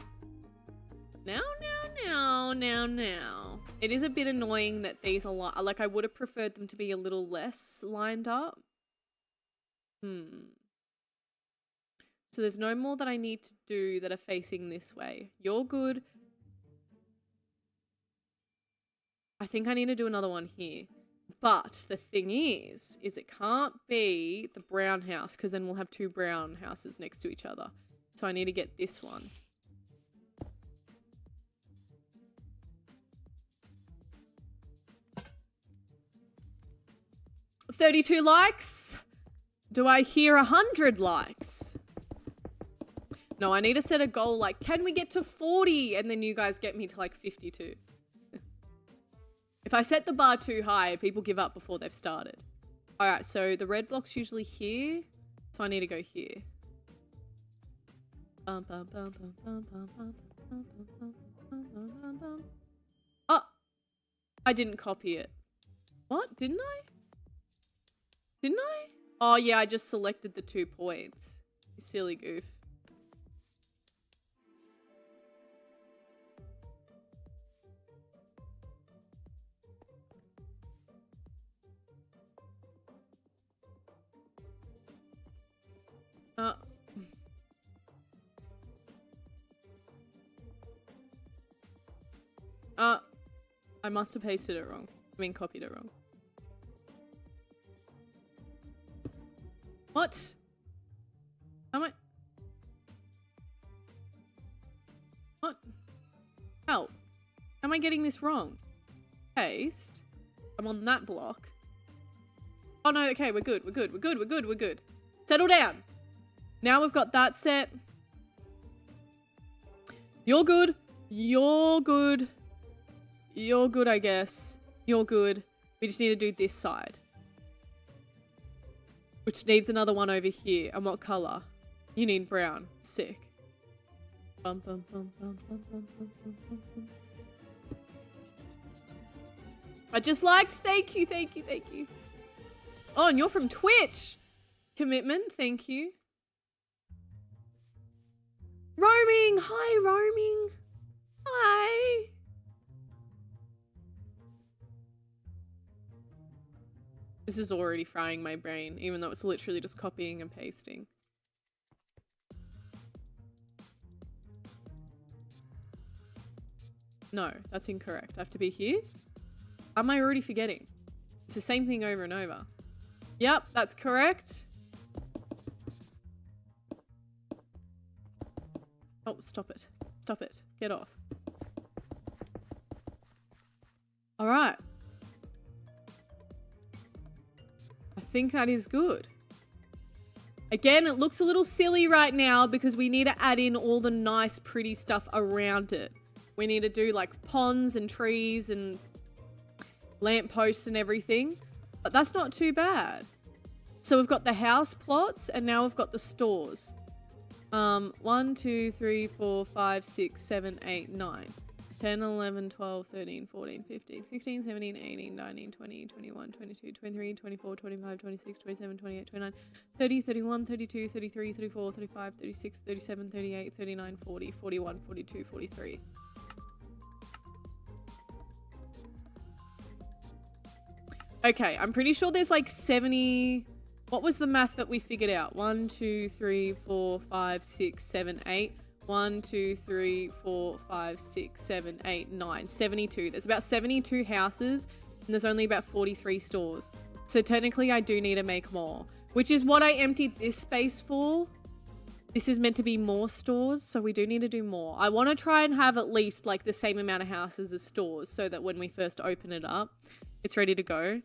It is a bit annoying that these are like I would have preferred them to be a little less lined up. So there's no more that I need to do that are facing this way. You're good. I think I need to do another one here. But the thing is it can't be the brown house because then we'll have two brown houses next to each other. So I need to get this one. $32 likes. Do I hear 100 likes? No, I need to set a goal like, can we get to 40? And then you guys get me to like 52. If I set the bar too high, people give up before they've started. All right, so the red block's usually here. So I need to go here. Oh, I didn't copy it. What? Didn't I? Didn't I? Oh, yeah, I just selected the 2 points. You silly goof. I must have pasted it wrong. I mean, copied it wrong. What? Am I? What? Help. Am I getting this wrong? Paste. I'm on that block. Oh no, okay, we're good. We're good. We're good. We're good. We're good. Settle down. Now we've got that set. You're good. You're good. You're good, I guess. You're good. We just need to do this side. Which needs another one over here. And what color? You need brown. Sick. Bum, bum, bum, bum, bum, bum, bum, bum, bum. I just liked. Thank you, thank you, thank you. Oh, and you're from Twitch. Commitment. Thank you. Roaming. Hi, roaming. Hi. This is already frying my brain, even though it's literally just copying and pasting. No, that's incorrect. I have to be here? Am I already forgetting? It's the same thing over and over. Yep, that's correct. Oh, stop it. Stop it. Get off. All right. I think that is good. Again, it looks a little silly right now because we need to add in all the nice, pretty stuff around it. We need to do like ponds and trees and lampposts and everything, but that's not too bad. So we've got the house plots and now we've got the stores. 1, 2, 3, 4, 5, 6, 7, 8, 9. 10, 11, 12, 13, 14, 15, 16, 17, 18, 19, 20, 21, 22, 23, 24, 25, 26, 27, 28, 29, 30, 31, 32, 33, 34, 35, 36, 37, 38, 39, 40, 41, 42, 43. Okay, I'm pretty sure there's like 70... What was the math that we figured out? 1, 2, 3, 4, 5, 6, 7, 8. 1, 2, 3, 4, 5, 6, 7, 8, 9. 72. There's about 72 houses and there's only about 43 stores. So technically I do need to make more, which is what I emptied this space for. This is meant to be more stores, so we do need to do more. I want to try and have at least like the same amount of houses as stores so that when we first open it up, it's ready to go.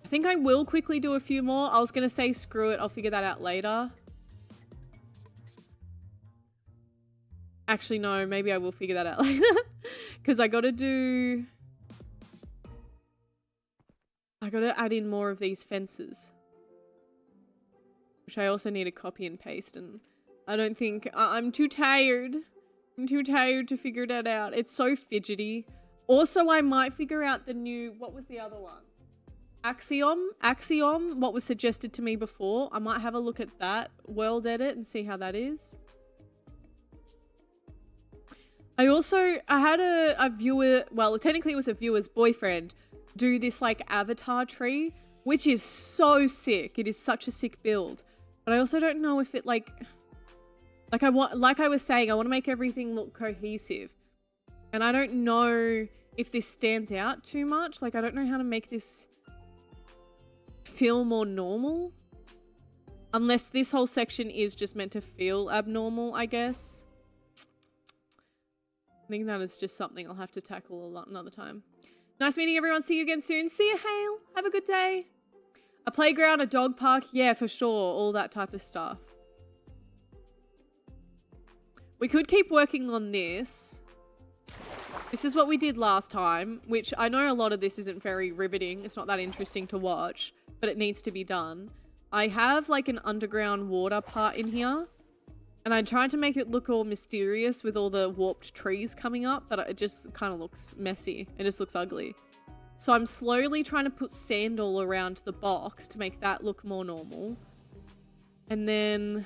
I think I will quickly do a few more. I was going to say screw it. I'll figure that out later. Actually, no. Maybe I will figure that out later. Because I got to do... I gotta add in more of these fences. Which I also need to copy and paste, and I don't think... I'm too tired. I'm too tired to figure that out. It's so fidgety. Also, I might figure out the new... What was the other one? Axiom, what was suggested to me before. I might have a look at that world edit and see how that is. I had a viewer, well, technically it was a viewer's boyfriend, do this like avatar tree, which is so sick. It is such a sick build. But I also don't know if it like I was saying, I want to make everything look cohesive. And I don't know if this stands out too much. Like, I don't know how to make this feel more normal. Unless this whole section is just meant to feel abnormal, I guess. I think that is just something I'll have to tackle a lot another time. Nice meeting everyone. See you again soon. See you, Hale. Have a good day. A playground, a dog park. Yeah, for sure. All that type of stuff. We could keep working on this. This is what we did last time, which I know a lot of this isn't very riveting. It's not that interesting to watch, but it needs to be done. I have like an underground water part in here. And I tried to make it look all mysterious with all the warped trees coming up, but it just kind of looks messy. It just looks ugly. So I'm slowly trying to put sand all around the box to make that look more normal. And then...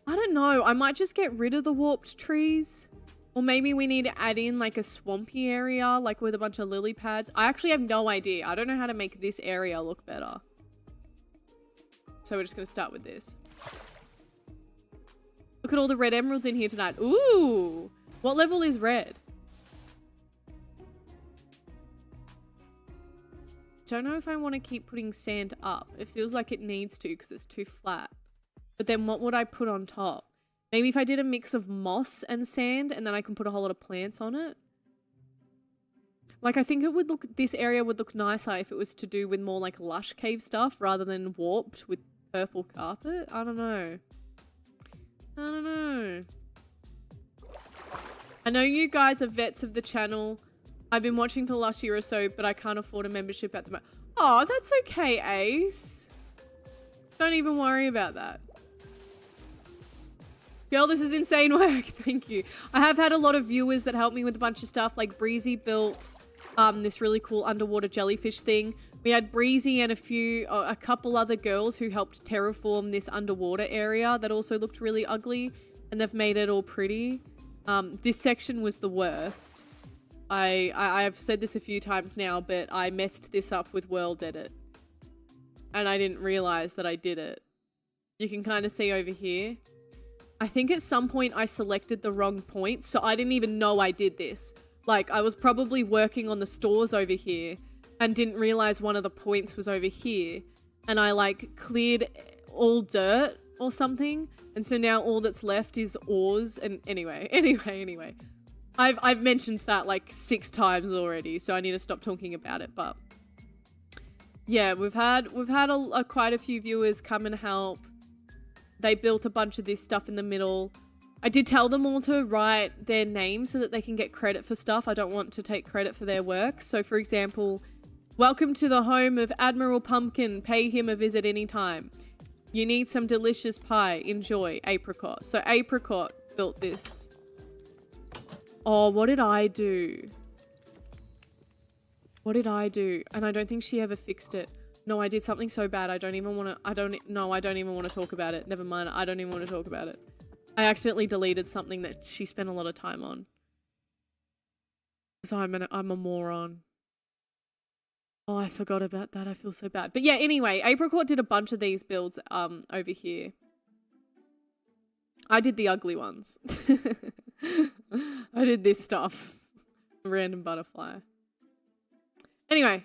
I don't know. I might just get rid of the warped trees. Or maybe we need to add in like a swampy area, like with a bunch of lily pads. I actually have no idea. I don't know how to make this area look better. So we're just going to start with this. Look at all the red emeralds in here tonight. Ooh! What level is red? Don't know if I want to keep putting sand up. It feels like it needs to because it's too flat. But then what would I put on top? Maybe if I did a mix of moss and sand and then I can put a whole lot of plants on it. Like, I think it would look... This area would look nicer if it was to do with more like lush cave stuff rather than warped with purple carpet. I don't know. I don't know. I know you guys are vets of the channel. I've been watching for the last year or so, but I can't afford a membership at the moment. Oh, that's okay, Ace. Don't even worry about that. Girl, this is insane work. Thank you. I have had a lot of viewers that help me with a bunch of stuff. Like Breezy built this really cool underwater jellyfish thing. We had Breezy and a couple other girls who helped terraform this underwater area that also looked really ugly, and they've made it all pretty. This section was the worst. I've said this a few times now, but I messed this up with world edit. And I didn't realize that I did it. You can kind of see over here. I think at some point I selected the wrong point, so I didn't even know I did this. Like, I was probably working on the stores over here and didn't realize one of the points was over here. And I like cleared all dirt or something. And so now all that's left is ores. And anyway. I've mentioned that like 6 times already, so I need to stop talking about it. But yeah, we've had quite a few viewers come and help. They built a bunch of this stuff in the middle. I did tell them all to write their names so that they can get credit for stuff. I don't want to take credit for their work. So for example, welcome to the home of Admiral Pumpkin. Pay him a visit anytime. You need some delicious pie. Enjoy. Apricot. So Apricot built this. Oh, what did I do? What did I do? And I don't think she ever fixed it. No, I did something so bad. I don't even want to talk about it. Never mind. I don't even want to talk about it. I accidentally deleted something that she spent a lot of time on. So I'm a moron. Oh, I forgot about that. I feel so bad. But yeah, anyway, Apricot did a bunch of these builds over here. I did the ugly ones. I did this stuff. Random butterfly. Anyway.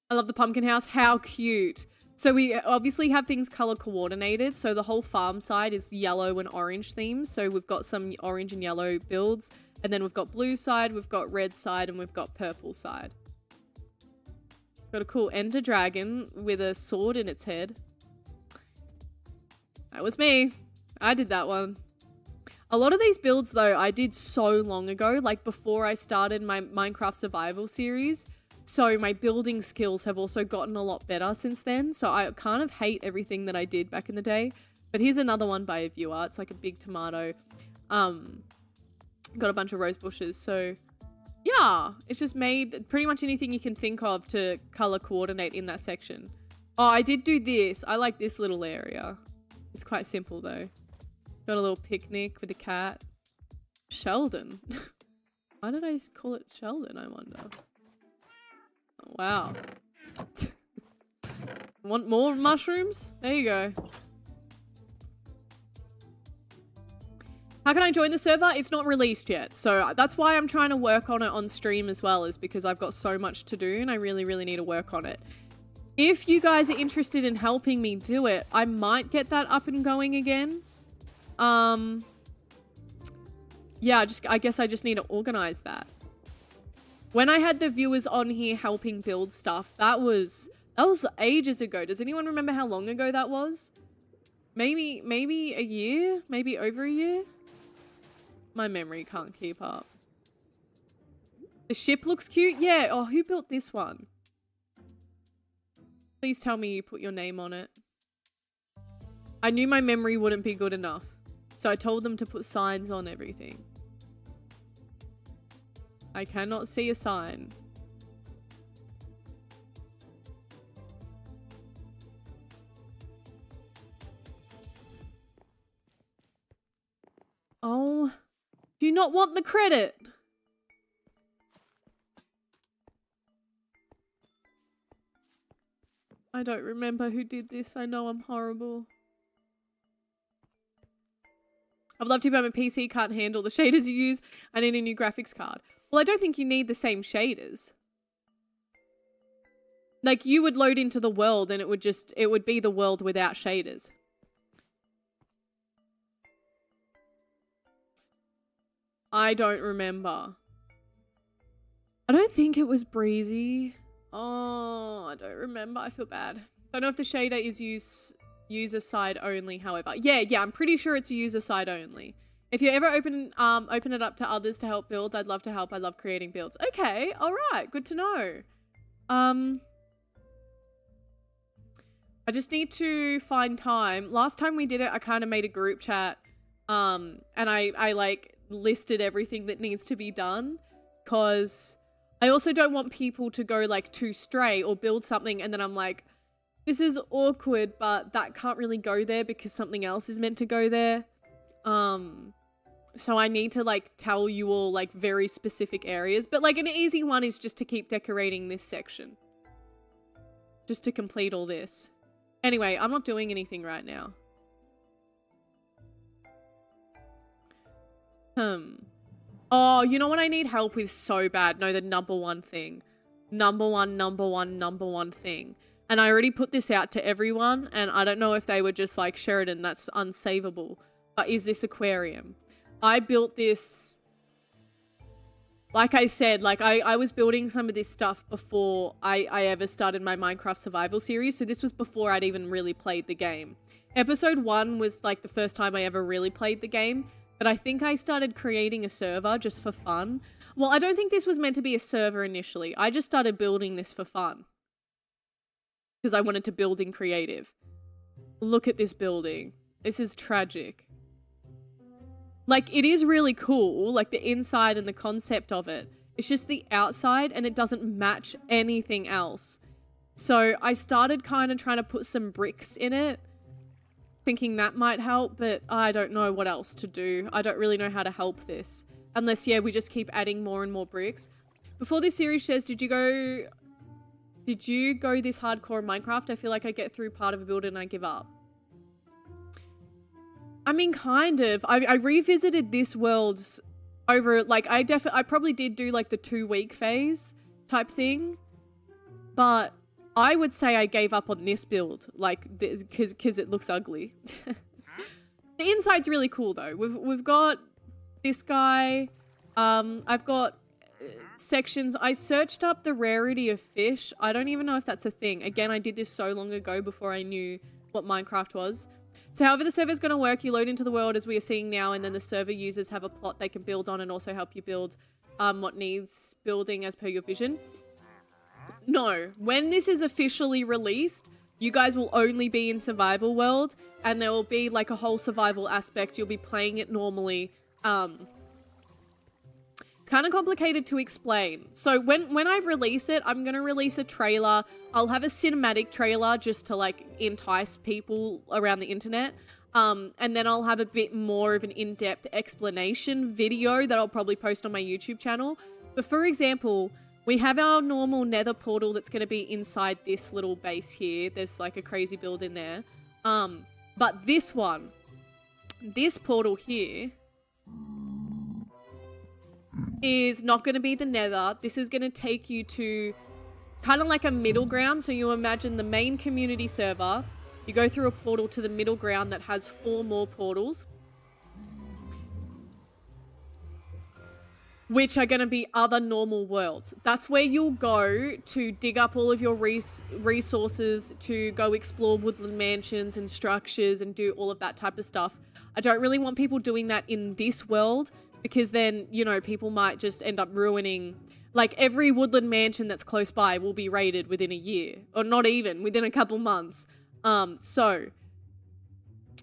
I love the pumpkin house. How cute. So we obviously have things color coordinated. So the whole farm side is yellow and orange themes. So we've got some orange and yellow builds. And then we've got blue side, we've got red side, and we've got purple side. Got a cool ender dragon with a sword in its head. That was me. I did that one. A lot of these builds, though, I did so long ago, like before I started my Minecraft survival series. So my building skills have also gotten a lot better since then. So I kind of hate everything that I did back in the day. But here's another one by a viewer. It's like a big tomato. Got a bunch of rose bushes. So yeah, it's just made pretty much anything you can think of to color coordinate in that section. Oh, I did do this. I like this little area. It's quite simple though. Got a little picnic with a cat. Sheldon. Why did I call it Sheldon, I wonder? Oh, wow. Want more mushrooms? There you go. How can I join the server? It's not released yet. So that's why I'm trying to work on it on stream as well, is because I've got so much to do and I really, really need to work on it. If you guys are interested in helping me do it, I might get that up and going again. Yeah, I guess I just need to organize that. When I had the viewers on here helping build stuff, that was ages ago. Does anyone remember how long ago that was? Maybe a year? Maybe over a year? My memory can't keep up. The ship looks cute. Yeah. Oh, who built this one? Please tell me you put your name on it. I knew my memory wouldn't be good enough. So I told them to put signs on everything. I cannot see a sign. Oh, do you not want the credit? I don't remember who did this. I know I'm horrible. I'd love to, but my PC can't handle the shaders you use. I need a new graphics card. Well, I don't think you need the same shaders. Like, you would load into the world and it would be the world without shaders. I don't remember. I don't think it was Breezy. Oh, I don't remember. I feel bad. Don't know if the shader is user side only, however. Yeah, I'm pretty sure it's user side only. If you ever open it up to others to help build, I'd love to help. I love creating builds. Okay, all right, good to know. I just need to find time. Last time we did it, I kind of made a group chat, and I like listed everything that needs to be done, because I also don't want people to go like too stray or build something and then I'm like, this is awkward, but that can't really go there because something else is meant to go there. So I need to like tell you all like very specific areas, but like an easy one is just to keep decorating this section. Just to complete all this. Anyway, I'm not doing anything right now. Oh, you know what I need help with so bad? No, the number one thing. Number one thing. And I already put this out to everyone, and I don't know if they were just like, Sheridan, that's unsavable. But is this aquarium? I built this, like I said, like I was building some of this stuff before I ever started my Minecraft survival series. So this was before I'd even really played the game. Episode 1 was like the first time I ever really played the game. But I think I started creating a server just for fun. Well, I don't think this was meant to be a server initially. I just started building this for fun. Because I wanted to build in creative. Look at this building. This is tragic. Like, it is really cool, like the inside and the concept of it. It's just the outside and it doesn't match anything else. So I started kind of trying to put some bricks in it, thinking that might help, but I don't know what else to do. I don't really know how to help this. Unless, yeah, we just keep adding more and more bricks. Before this series says, did you go this hardcore in Minecraft? I feel like I get through part of a build and I give up. I mean, kind of. I revisited this world over, like, I probably did do, like, the 2-week phase type thing. But I would say I gave up on this build, like, because it looks ugly. The inside's really cool, though. We've got this guy. I've got sections. I searched up the rarity of fish. I don't even know if that's a thing. Again, I did this so long ago before I knew what Minecraft was. So however the server is going to work, you load into the world as we are seeing now, and then the server users have a plot they can build on and also help you build what needs building as per your vision. No, when this is officially released, you guys will only be in survival world, and there will be like a whole survival aspect. You'll be playing it normally. It's kind of complicated to explain. So when I release it, I'm going to release a trailer. I'll have a cinematic trailer just to like entice people around the internet. And then I'll have a bit more of an in-depth explanation video that I'll probably post on my YouTube channel. But for example, we have our normal nether portal that's going to be inside this little base here. There's like a crazy build in there. But this portal here is not going to be the nether. This is going to take you to kind of like a middle ground. So you imagine the main community server. You go through a portal to the middle ground that has 4 more portals, which are going to be other normal worlds. That's where you'll go to dig up all of your resources, to go explore woodland mansions and structures and do all of that type of stuff. I don't really want people doing that in this world, because then, you know, people might just end up ruining, like every woodland mansion that's close by will be raided within a year, or not even, within a couple months. So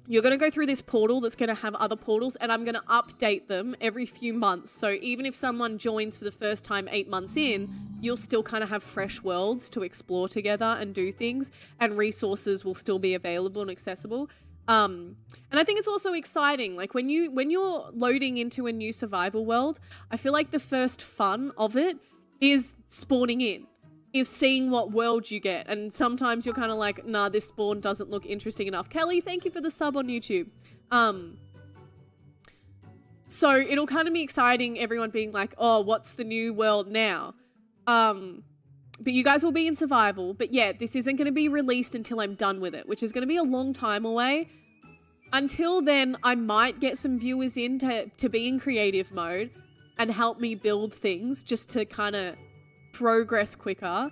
you're going to go through this portal that's going to have other portals, and I'm going to update them every few months. So even if someone joins for the first time 8 months in, you'll still kind of have fresh worlds to explore together and do things, and resources will still be available and accessible. And I think it's also exciting, like when you're loading into a new survival world, I feel like the first fun of it is spawning in, is seeing what world you get. And sometimes you're kind of like, nah, this spawn doesn't look interesting enough. Kelly, thank you for the sub on YouTube. So it'll kind of be exciting, everyone being like, oh, what's the new world now? But you guys will be in survival. But yeah, this isn't going to be released until I'm done with it, which is going to be a long time away. Until then, I might get some viewers in to be in creative mode and help me build things just to kind of progress quicker.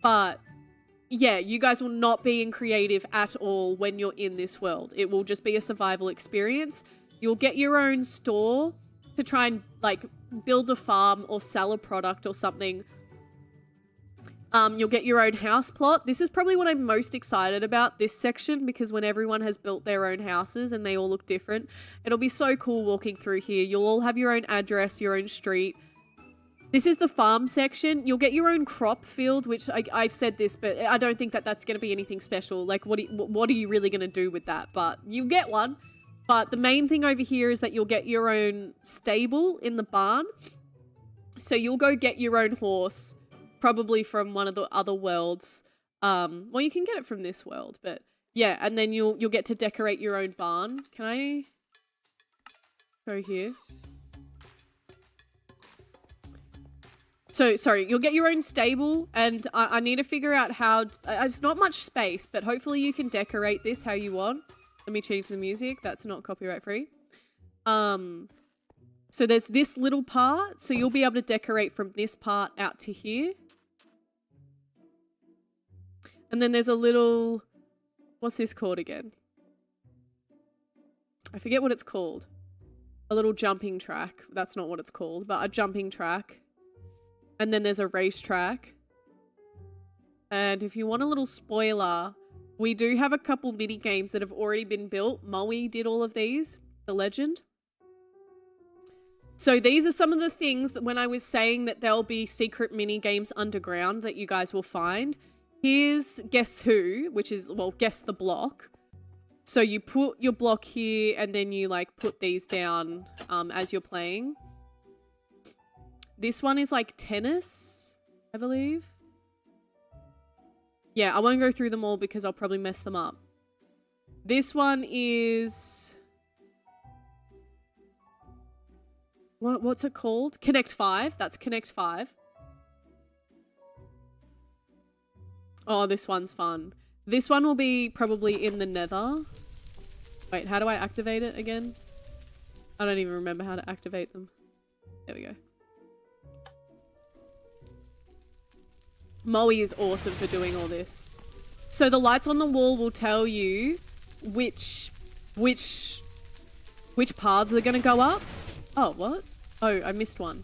But yeah, you guys will not be in creative at all when you're in this world. It will just be a survival experience. You'll get your own store to try and like build a farm or sell a product or something. You'll get your own house plot. This is probably what I'm most excited about, this section, because when everyone has built their own houses and they all look different, it'll be so cool walking through here. You'll all have your own address, your own street. This is the farm section. You'll get your own crop field, which I've said this, but I don't think that that's going to be anything special. Like, what are you really going to do with that? But you get one. But the main thing over here is that you'll get your own stable in the barn. So you'll go get your own horse, probably from one of the other worlds. Well, you can get it from this world, but yeah, and then you'll get to decorate your own barn. Can I go here? So, sorry, you'll get your own stable, and I need to figure out how... it's not much space, but hopefully you can decorate this how you want. Let me change the music. That's not copyright free. So there's this little part, so you'll be able to decorate from this part out to here. And then there's a little... What's this called again? I forget what it's called. A little jumping track. That's not what it's called, but a jumping track. And then there's a racetrack. And if you want a little spoiler, we do have a couple mini games that have already been built. Moe did all of these, the legend. So these are some of the things that when I was saying that there'll be secret mini games underground that you guys will find. Here's Guess Who, which is, well, Guess the Block. So you put your block here and then you like put these down as you're playing. This one is like tennis, I believe. Yeah, I won't go through them all because I'll probably mess them up. This one is... What's it called? Connect 5. That's Connect 5. Oh, this one's fun. This one will be probably in the nether. Wait, how do I activate it again? I don't even remember how to activate them. There we go. Moe is awesome for doing all this. So the lights on the wall will tell you which which paths are gonna go up. Oh, what? Oh, I missed one.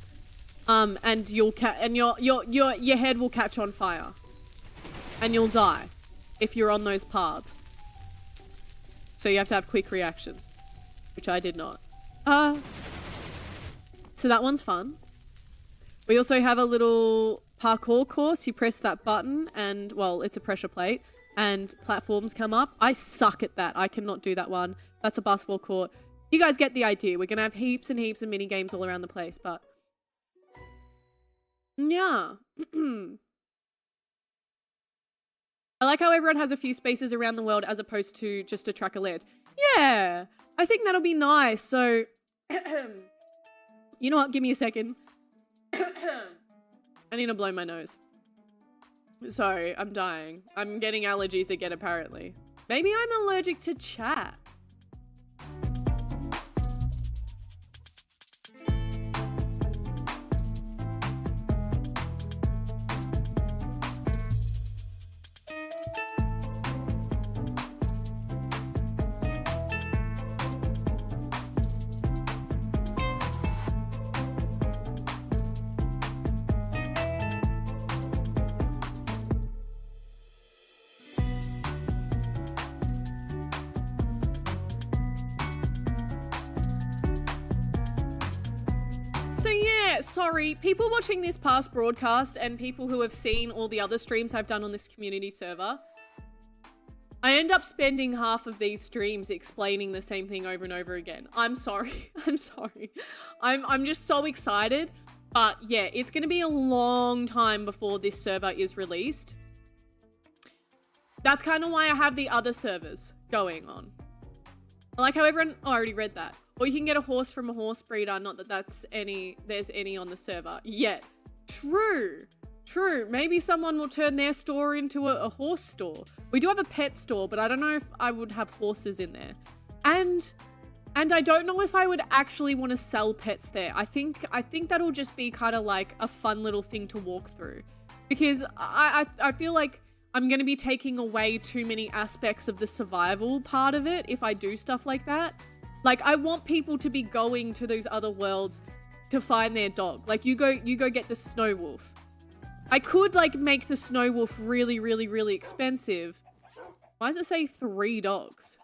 And your head will catch on fire. And you'll die if you're on those paths. So you have to have quick reactions, which I did not. So that one's fun. We also have a little parkour course. You press that button and, well, it's a pressure plate and platforms come up. I suck at that. I cannot do that one. That's a basketball court. You guys get the idea. We're going to have heaps and heaps of mini games all around the place, but yeah. I like how everyone has a few spaces around the world as opposed to just a track of land. Yeah, I think that'll be nice. So, you know what? Give me a second. I need to blow my nose. Sorry, I'm dying. I'm getting allergies again, apparently. Maybe I'm allergic to chat. Sorry, people watching this past broadcast and people who have seen all the other streams I've done on this community server, I end up spending half of these streams explaining the same thing over and over again. I'm sorry. I'm sorry. I'm just so excited. But yeah, it's going to be a long time before this server is released. That's kind of why I have the other servers going on. I like how everyone... Oh, I already read that. Or you can get a horse from a horse breeder. Not that there's any on the server yet. True. True. Maybe someone will turn their store into a horse store. We do have a pet store, but I don't know if I would have horses in there. And I don't know if I would actually want to sell pets there. I think that'll just be kind of like a fun little thing to walk through. Because I feel like I'm going to be taking away too many aspects of the survival part of it if I do stuff like that. Like, I want people to be going to those other worlds to find their dog. Like, you go get the snow wolf. I could, like, make the snow wolf really, really, really expensive. Why does it say 3 dogs?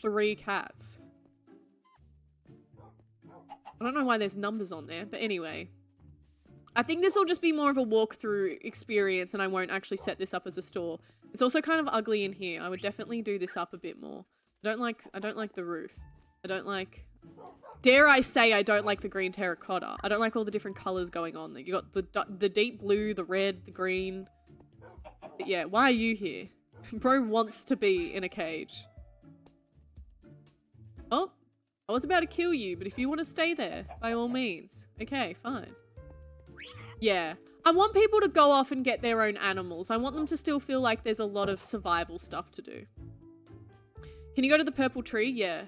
3 cats. I don't know why there's numbers on there, but anyway. I think this will just be more of a walkthrough experience and I won't actually set this up as a store. It's also kind of ugly in here. I would definitely do this up a bit more. I don't like the roof. I don't like, dare I say I don't like the green terracotta. I don't like all the different colors going on. You got the deep blue, the red, the green. But yeah, why are you here? Bro wants to be in a cage. Oh, I was about to kill you, but if you want to stay there, by all means. Okay, fine. Yeah, I want people to go off and get their own animals. I want them to still feel like there's a lot of survival stuff to do. Can you go to the purple tree? Yeah.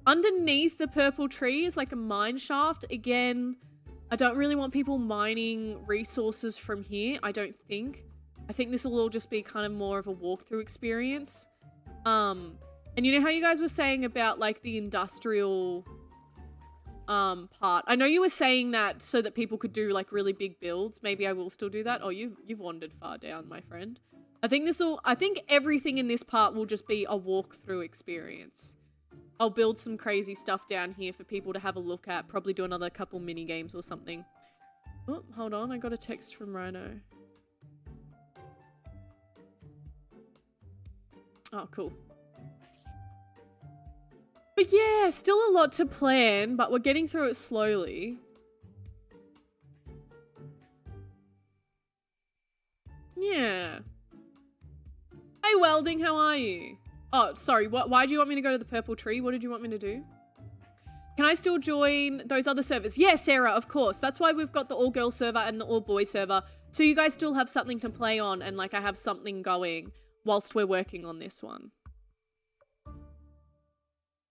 Underneath the purple tree is like a mine shaft. Again, I don't really want people mining resources from here, I don't think. I think this will all just be kind of more of a walkthrough experience. And you know how you guys were saying about like the industrial part? I know you were saying that so that people could do like really big builds. Maybe I will still do that. Oh, you've wandered far down, my friend. I think everything in this part will just be a walkthrough experience. I'll build some crazy stuff down here for people to have a look at. Probably do another couple mini games or something. Oh, hold on. I got a text from Rhino. Oh, cool. But yeah, still a lot to plan, but we're getting through it slowly. Yeah. Hey, Welding, how are you? Oh, sorry, why do you want me to go to the purple tree? What did you want me to do? Can I still join those other servers? Yeah, Sarah, of course. That's why we've got the all-girl server and the all-boy server. So you guys still have something to play on and like I have something going whilst we're working on this one.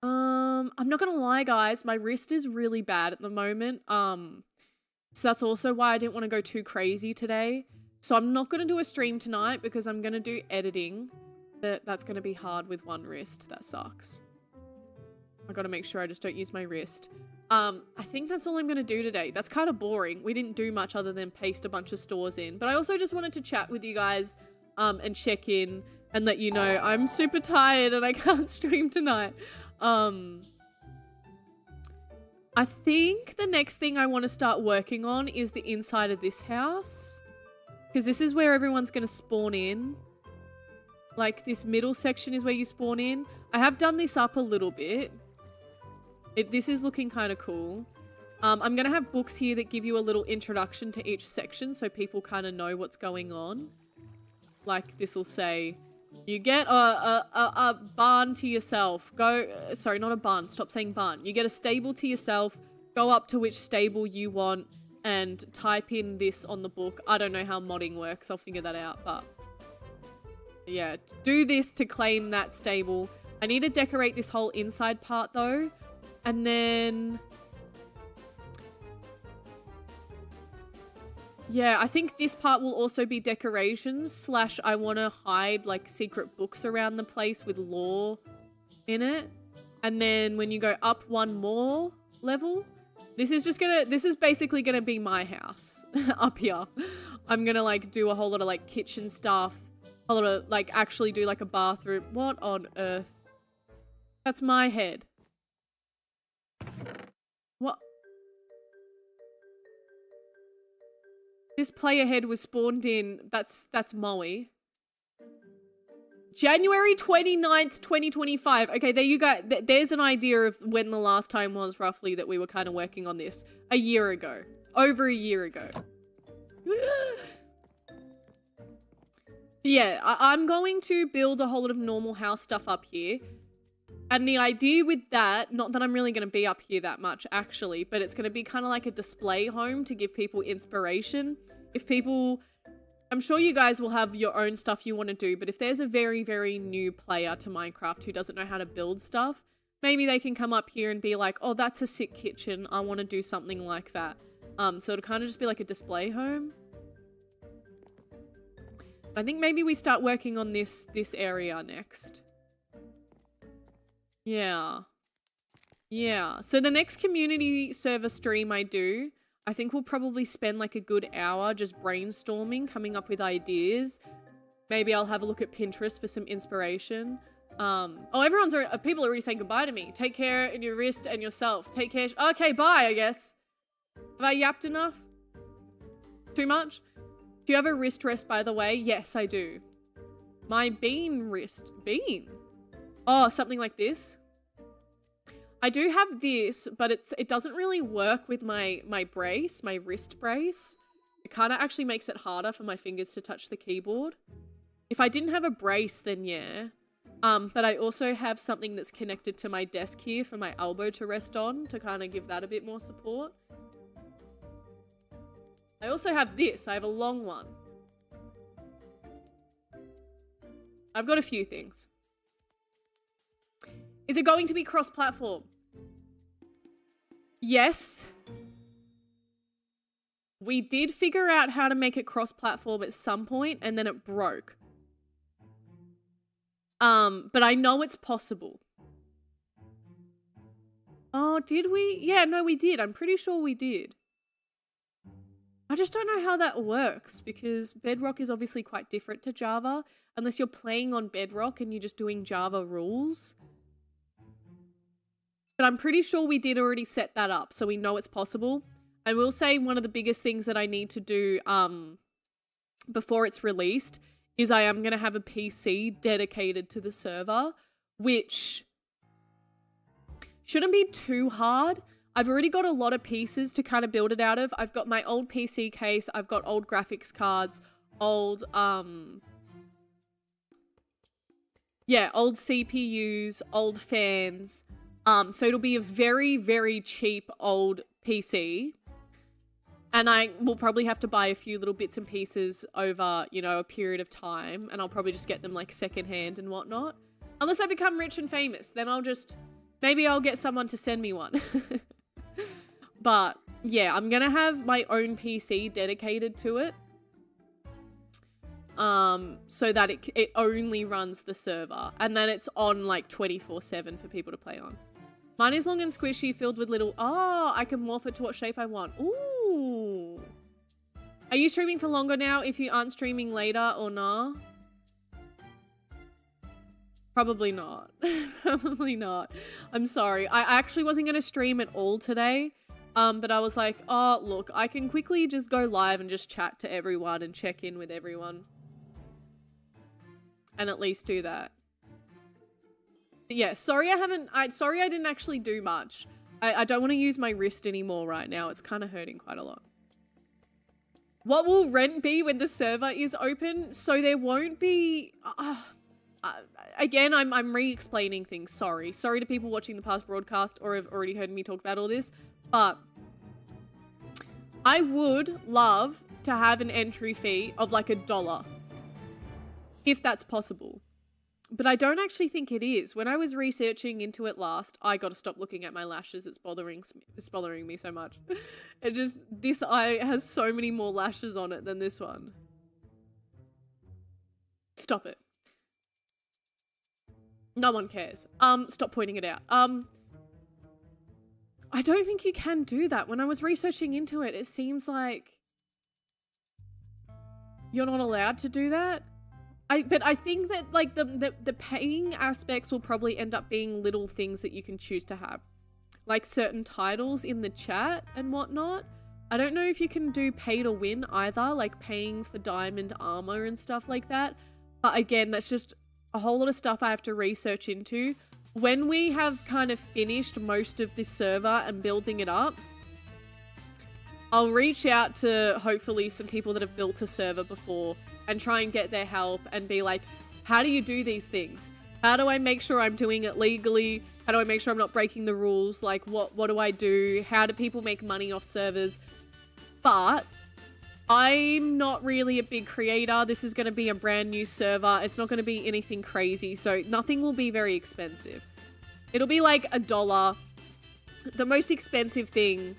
I'm not gonna lie, guys. My wrist is really bad at the moment. So that's also why I didn't want to go too crazy today. So I'm not gonna do a stream tonight because I'm gonna do editing. That's going to be hard with one wrist. That sucks. I got to make sure I just don't use my wrist. I think that's all I'm going to do today. That's kind of boring. We didn't do much other than paste a bunch of stores in. But I also just wanted to chat with you guys and check in and let you know I'm super tired and I can't stream tonight. I think the next thing I want to start working on is the inside of this house. Because this is where everyone's going to spawn in. Like, this middle section is where you spawn in. I have done this up a little bit. This is looking kind of cool. I'm going to have books here that give you a little introduction to each section so people kind of know what's going on. Like, this will say, you get a barn to yourself. Sorry, not a barn. Stop saying barn. You get a stable to yourself. Go up to which stable you want and type in this on the book. I don't know how modding works. I'll figure that out, but yeah, do this to claim that stable. I need to decorate this whole inside part though. And then, yeah, I think this part will also be decorations / I want to hide like secret books around the place with lore in it. And then when you go up one more level, this is basically gonna be my house up here. I'm gonna like do a whole lot of like kitchen stuff, a lot of like actually do like a bathroom. What on earth? That's my head. What? This player head was spawned in. That's Moe. January 29th, 2025. Okay, there you go. There's an idea of when the last time was roughly that we were kind of working on this. A year ago. Over a year ago. Yeah, I'm going to build a whole lot of normal house stuff up here. And the idea with that, not that I'm really going to be up here that much actually, but it's going to be kind of like a display home to give people inspiration. If people, I'm sure you guys will have your own stuff you want to do, but if there's a very, very new player to Minecraft who doesn't know how to build stuff, maybe they can come up here and be like, oh, that's a sick kitchen. I want to do something like that. So it'll kind of just be like a display home. I think maybe we start working on this area next. Yeah. Yeah. So the next community server stream I do, I think we'll probably spend like a good hour just brainstorming, coming up with ideas. Maybe I'll have a look at Pinterest for some inspiration. Oh, people are already saying goodbye to me. Take care in your wrist and yourself. Take care. Okay, bye, I guess. Have I yapped enough? Too much? Do you have a wrist rest, by the way? Yes, I do. My bean wrist. Bean? Oh, something like this. I do have this, but it doesn't really work with my brace, my wrist brace. It kind of actually makes it harder for my fingers to touch the keyboard. If I didn't have a brace, then yeah. But I also have something that's connected to my desk here for my elbow to rest on to kind of give that a bit more support. I also have this. I have a long one. I've got a few things. Is it going to be cross-platform? Yes. We did figure out how to make it cross-platform at some point, and then it broke. But I know it's possible. Oh, did we? Yeah, no, we did. I'm pretty sure we did. I just don't know how that works because Bedrock is obviously quite different to Java unless you're playing on Bedrock and you're just doing Java rules. But I'm pretty sure we did already set that up, so we know it's possible. I will say one of the biggest things that I need to do before it's released is I am going to have a PC dedicated to the server, which shouldn't be too hard. I've already got a lot of pieces to kind of build it out of. I've got my old PC case, I've got old graphics cards, old CPUs, old fans. So it'll be a very, very cheap old PC. And I will probably have to buy a few little bits and pieces over, you know, a period of time. And I'll probably just get them like secondhand and whatnot. Unless I become rich and famous, then maybe I'll get someone to send me one. But yeah, I'm going to have my own PC dedicated to it. so that it only runs the server, and then it's on like 24/7 for people to play on. Mine is long and squishy, filled with little, I can morph it to what shape I want. Ooh. Are you streaming for longer now if you aren't streaming later or nah? Probably not. Probably not. I'm sorry. I actually wasn't going to stream at all today. But I was like, oh, look, I can quickly just go live and just chat to everyone and check in with everyone. And at least do that. But yeah, sorry I didn't actually do much. I don't want to use my wrist anymore right now. It's kind of hurting quite a lot. What will rent be when the server is open? So there won't be... again, I'm re-explaining things. Sorry to people watching the past broadcast or have already heard me talk about all this. But I would love to have an entry fee of like $1. If that's possible. But I don't actually think it is. When I was researching into it last, I got to stop looking at my lashes. It's bothering me so much. This eye has so many more lashes on it than this one. Stop it. No one cares. Stop pointing it out. I don't think you can do that. When I was researching into it, it seems like you're not allowed to do that. But I think that like the paying aspects will probably end up being little things that you can choose to have. Like certain titles in the chat and whatnot. I don't know if you can do pay to win either, like paying for diamond armor and stuff like that. But again, that's just a whole lot of stuff I have to research into. When we have kind of finished most of this server and building it up, I'll reach out to hopefully some people that have built a server before and try and get their help and be like, how do you do these things? How do I make sure I'm doing it legally? How do I make sure I'm not breaking the rules? Like, what do I do? How do people make money off servers? But I'm not really a big creator. This is going to be a brand new server. It's not going to be anything crazy. So nothing will be very expensive. It'll be like $1. The most expensive thing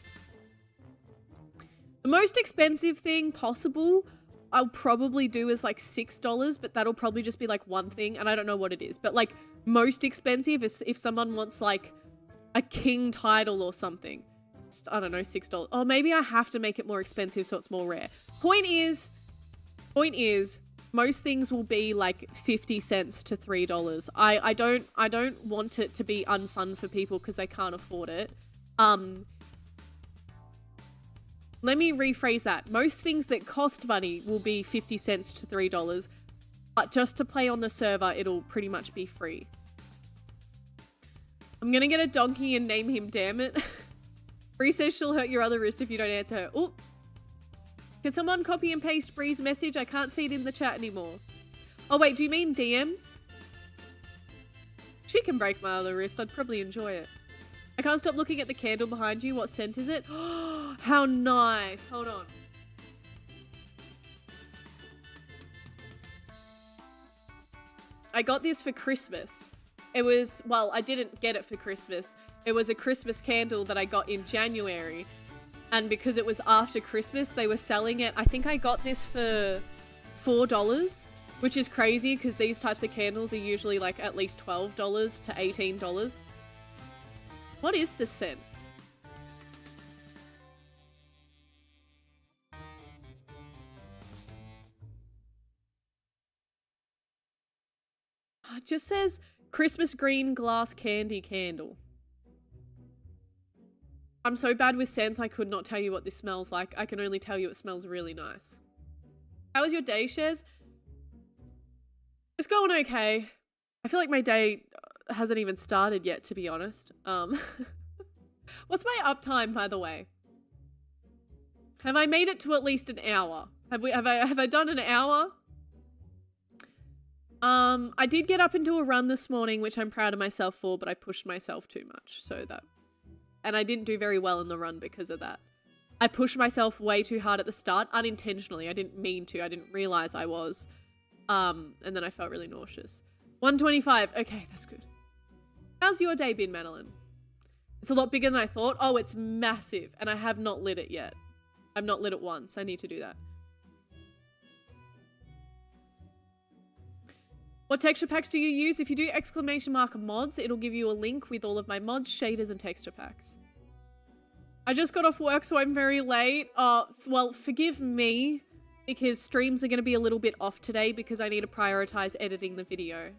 possible I'll probably do is like $6, but that'll probably just be like one thing. And I don't know what it is, but like most expensive is if someone wants like a king title or something. I don't know, $6. Oh, maybe I have to make it more expensive so it's more rare. Point is, most things will be like 50 cents to $3. I don't want it to be unfun for people because they can't afford it. Let me rephrase that. Most things that cost money will be 50 cents to $3, but just to play on the server, it'll pretty much be free. I'm gonna get a donkey and name him, damn it. Bree says she'll hurt your other wrist if you don't answer her. Oop. Can someone copy and paste Bree's message? I can't see it in the chat anymore. Oh wait, do you mean DMs? She can break my other wrist. I'd probably enjoy it. I can't stop looking at the candle behind you. What scent is it? Oh, how nice. Hold on. I got this for Christmas. It was, well, I didn't get it for Christmas. It was a Christmas candle that I got in January. And because it was after Christmas, they were selling it. I think I got this for $4, which is crazy because these types of candles are usually like at least $12 to $18. What is the scent? It just says Christmas green glass candy candle. I'm so bad with scents, I could not tell you what this smells like. I can only tell you it smells really nice. How was your day, Shez? It's going okay. I feel like my day hasn't even started yet, to be honest. What's my uptime, by the way? Have I made it to at least an hour? Have I done an hour? I did get up and do a run this morning, which I'm proud of myself for, but I pushed myself too much, and I didn't do very well in the run because of that. I pushed myself way too hard at the start, unintentionally. I didn't mean to. I didn't realize I was. And then I felt really nauseous. 125. Okay, that's good. How's your day been, Madeline? It's a lot bigger than I thought. Oh, it's massive. And I have not lit it yet. I've not lit it once. I need to do that. What texture packs do you use? If you do ! mods, it'll give you a link with all of my mods, shaders, and texture packs. I just got off work, so I'm very late. Well, forgive me, because streams are going to be a little bit off today because I need to prioritize editing the video.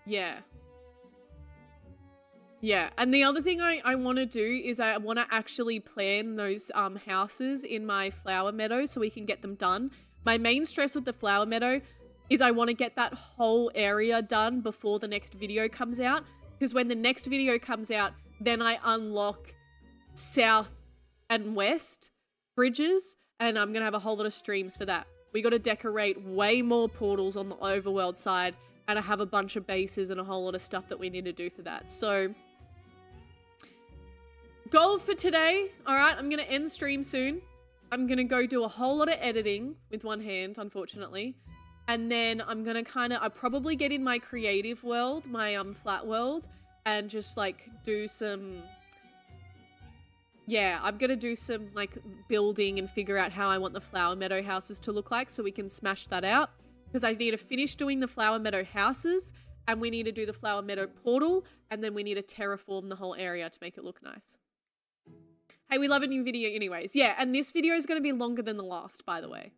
Yeah. Yeah, and the other thing I want to do is I want to actually plan those houses in my flower meadow so we can get them done. My main stress with the flower meadow is I want to get that whole area done before the next video comes out. Because when the next video comes out, then I unlock south and west bridges, and I'm going to have a whole lot of streams for that. We got to decorate way more portals on the overworld side, and I have a bunch of bases and a whole lot of stuff that we need to do for that. So, goal for today. All right, I'm going to end stream soon. I'm going to go do a whole lot of editing with one hand, unfortunately. And then I'm going to I'll probably get in my creative world, my flat world, and just like do some, yeah, I'm going to do some like building and figure out how I want the flower meadow houses to look like so we can smash that out. Because I need to finish doing the flower meadow houses, and we need to do the flower meadow portal, and then we need to terraform the whole area to make it look nice. Hey, we love a new video anyways. Yeah, and this video is going to be longer than the last, by the way.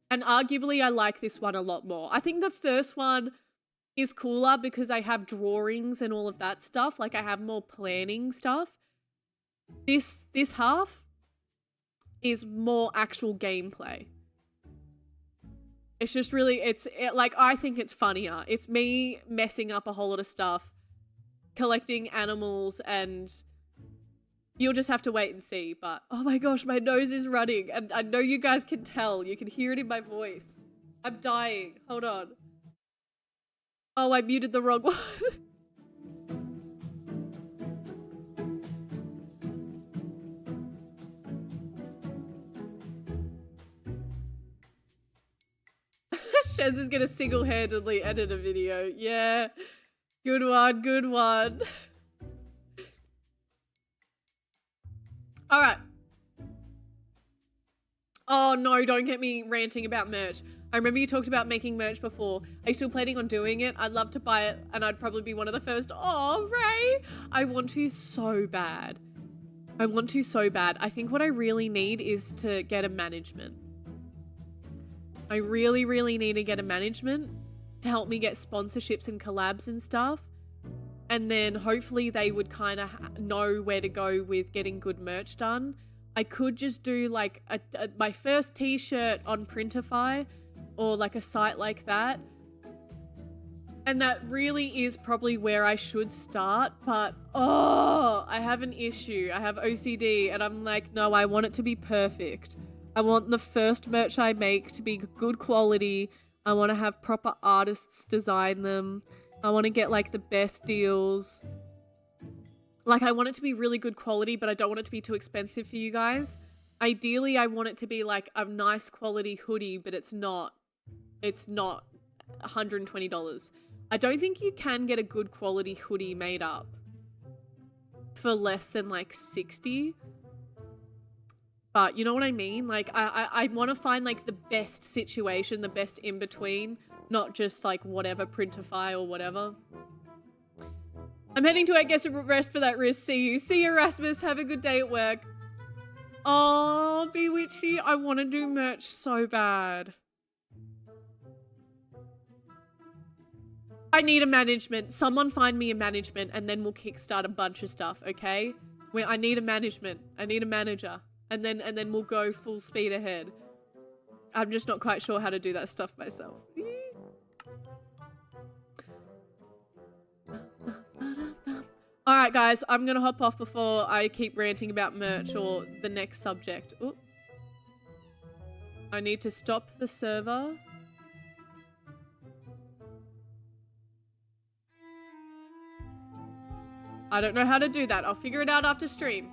And arguably, I like this one a lot more. I think the first one is cooler because I have drawings and all of that stuff. Like, I have more planning stuff. This half is more actual gameplay. It's just really, like, I think it's funnier. It's me messing up a whole lot of stuff, collecting animals, and you'll just have to wait and see. But, oh my gosh, my nose is running. And I know you guys can tell. You can hear it in my voice. I'm dying. Hold on. Oh, I muted the wrong one. Shez is gonna single-handedly edit a video. Yeah. Good one, good one. Alright. Oh no, don't get me ranting about merch. I remember you talked about making merch before. Are you still planning on doing it? I'd love to buy it, and I'd probably be one of the first. Oh, Ray! I want to so bad. I want to so bad. I think what I really need is to get a management. I really, really need to get a management to help me get sponsorships and collabs and stuff. And then hopefully they would kind of know where to go with getting good merch done. I could just do like my first t-shirt on Printify or like a site like that. And that really is probably where I should start. But, oh, I have an issue. I have OCD and I'm like, no, I want it to be perfect. I want the first merch I make to be good quality. I want to have proper artists design them. I want to get like the best deals. Like, I want it to be really good quality, but I don't want it to be too expensive for you guys. Ideally, I want it to be like a nice quality hoodie, but it's not $120. I don't think you can get a good quality hoodie made up for less than like 60. But you know what I mean? Like, I want to find like the best situation, the best in between, not just like whatever Printify or whatever. I'm heading to get some rest for that wrist. See you, Rasmus. Have a good day at work. Oh, Bewitchy, I want to do merch so bad. I need a management. Someone find me a management and then we'll kickstart a bunch of stuff, okay? I need a management. I need a manager. And then we'll go full speed ahead. I'm just not quite sure how to do that stuff myself. Alright guys, I'm gonna hop off before I keep ranting about merch or the next subject. Ooh. I need to stop the server. I don't know how to do that. I'll figure it out after stream.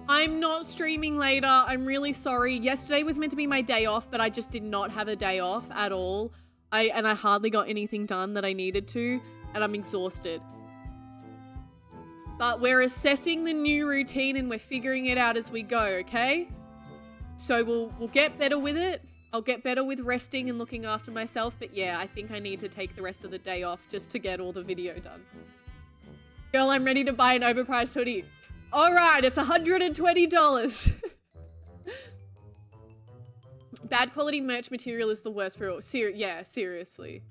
I'm not streaming later. I'm really sorry. Yesterday was meant to be my day off, but I just did not have a day off at all. I hardly got anything done that I needed to, and I'm exhausted. But we're assessing the new routine and we're figuring it out as we go, okay? So we'll get better with it. I'll get better with resting and looking after myself, but yeah, I think I need to take the rest of the day off just to get all the video done. Girl, I'm ready to buy an overpriced hoodie. All right, it's $120. Bad quality merch material is the worst for all. Yeah, seriously.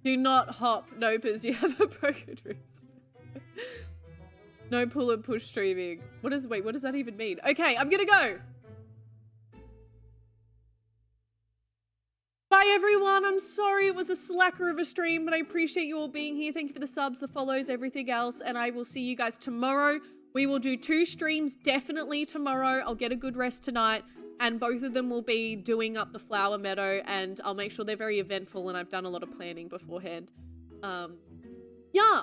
Do not hop, Nopers, you have a broken wrist. No pull and push streaming. Wait, what does that even mean? Okay, I'm gonna go. Bye everyone, I'm sorry it was a slacker of a stream, but I appreciate you all being here. Thank you for the subs, the follows, everything else, and I will see you guys tomorrow. We will do 2 streams definitely tomorrow. I'll get a good rest tonight, and both of them will be doing up the flower meadow, and I'll make sure they're very eventful, and I've done a lot of planning beforehand. Yeah.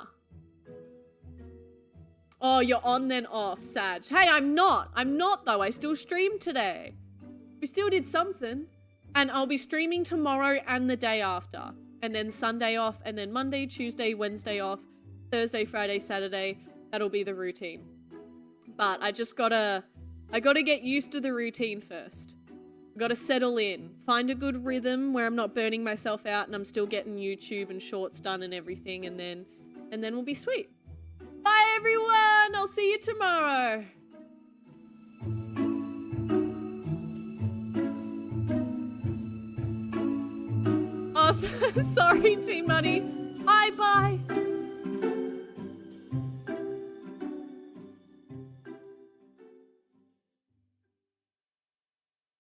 Oh, you're on then off, Sag. Hey, I'm not though. I still streamed today. We still did something. And I'll be streaming tomorrow and the day after. And then Sunday off, and then Monday, Tuesday, Wednesday off, Thursday, Friday, Saturday. That'll be the routine. But I gotta get used to the routine first. I gotta settle in. Find a good rhythm where I'm not burning myself out and I'm still getting YouTube and shorts done and everything, and then we'll be sweet. Bye everyone! I'll see you tomorrow. Oh, sorry, G-Money. Bye.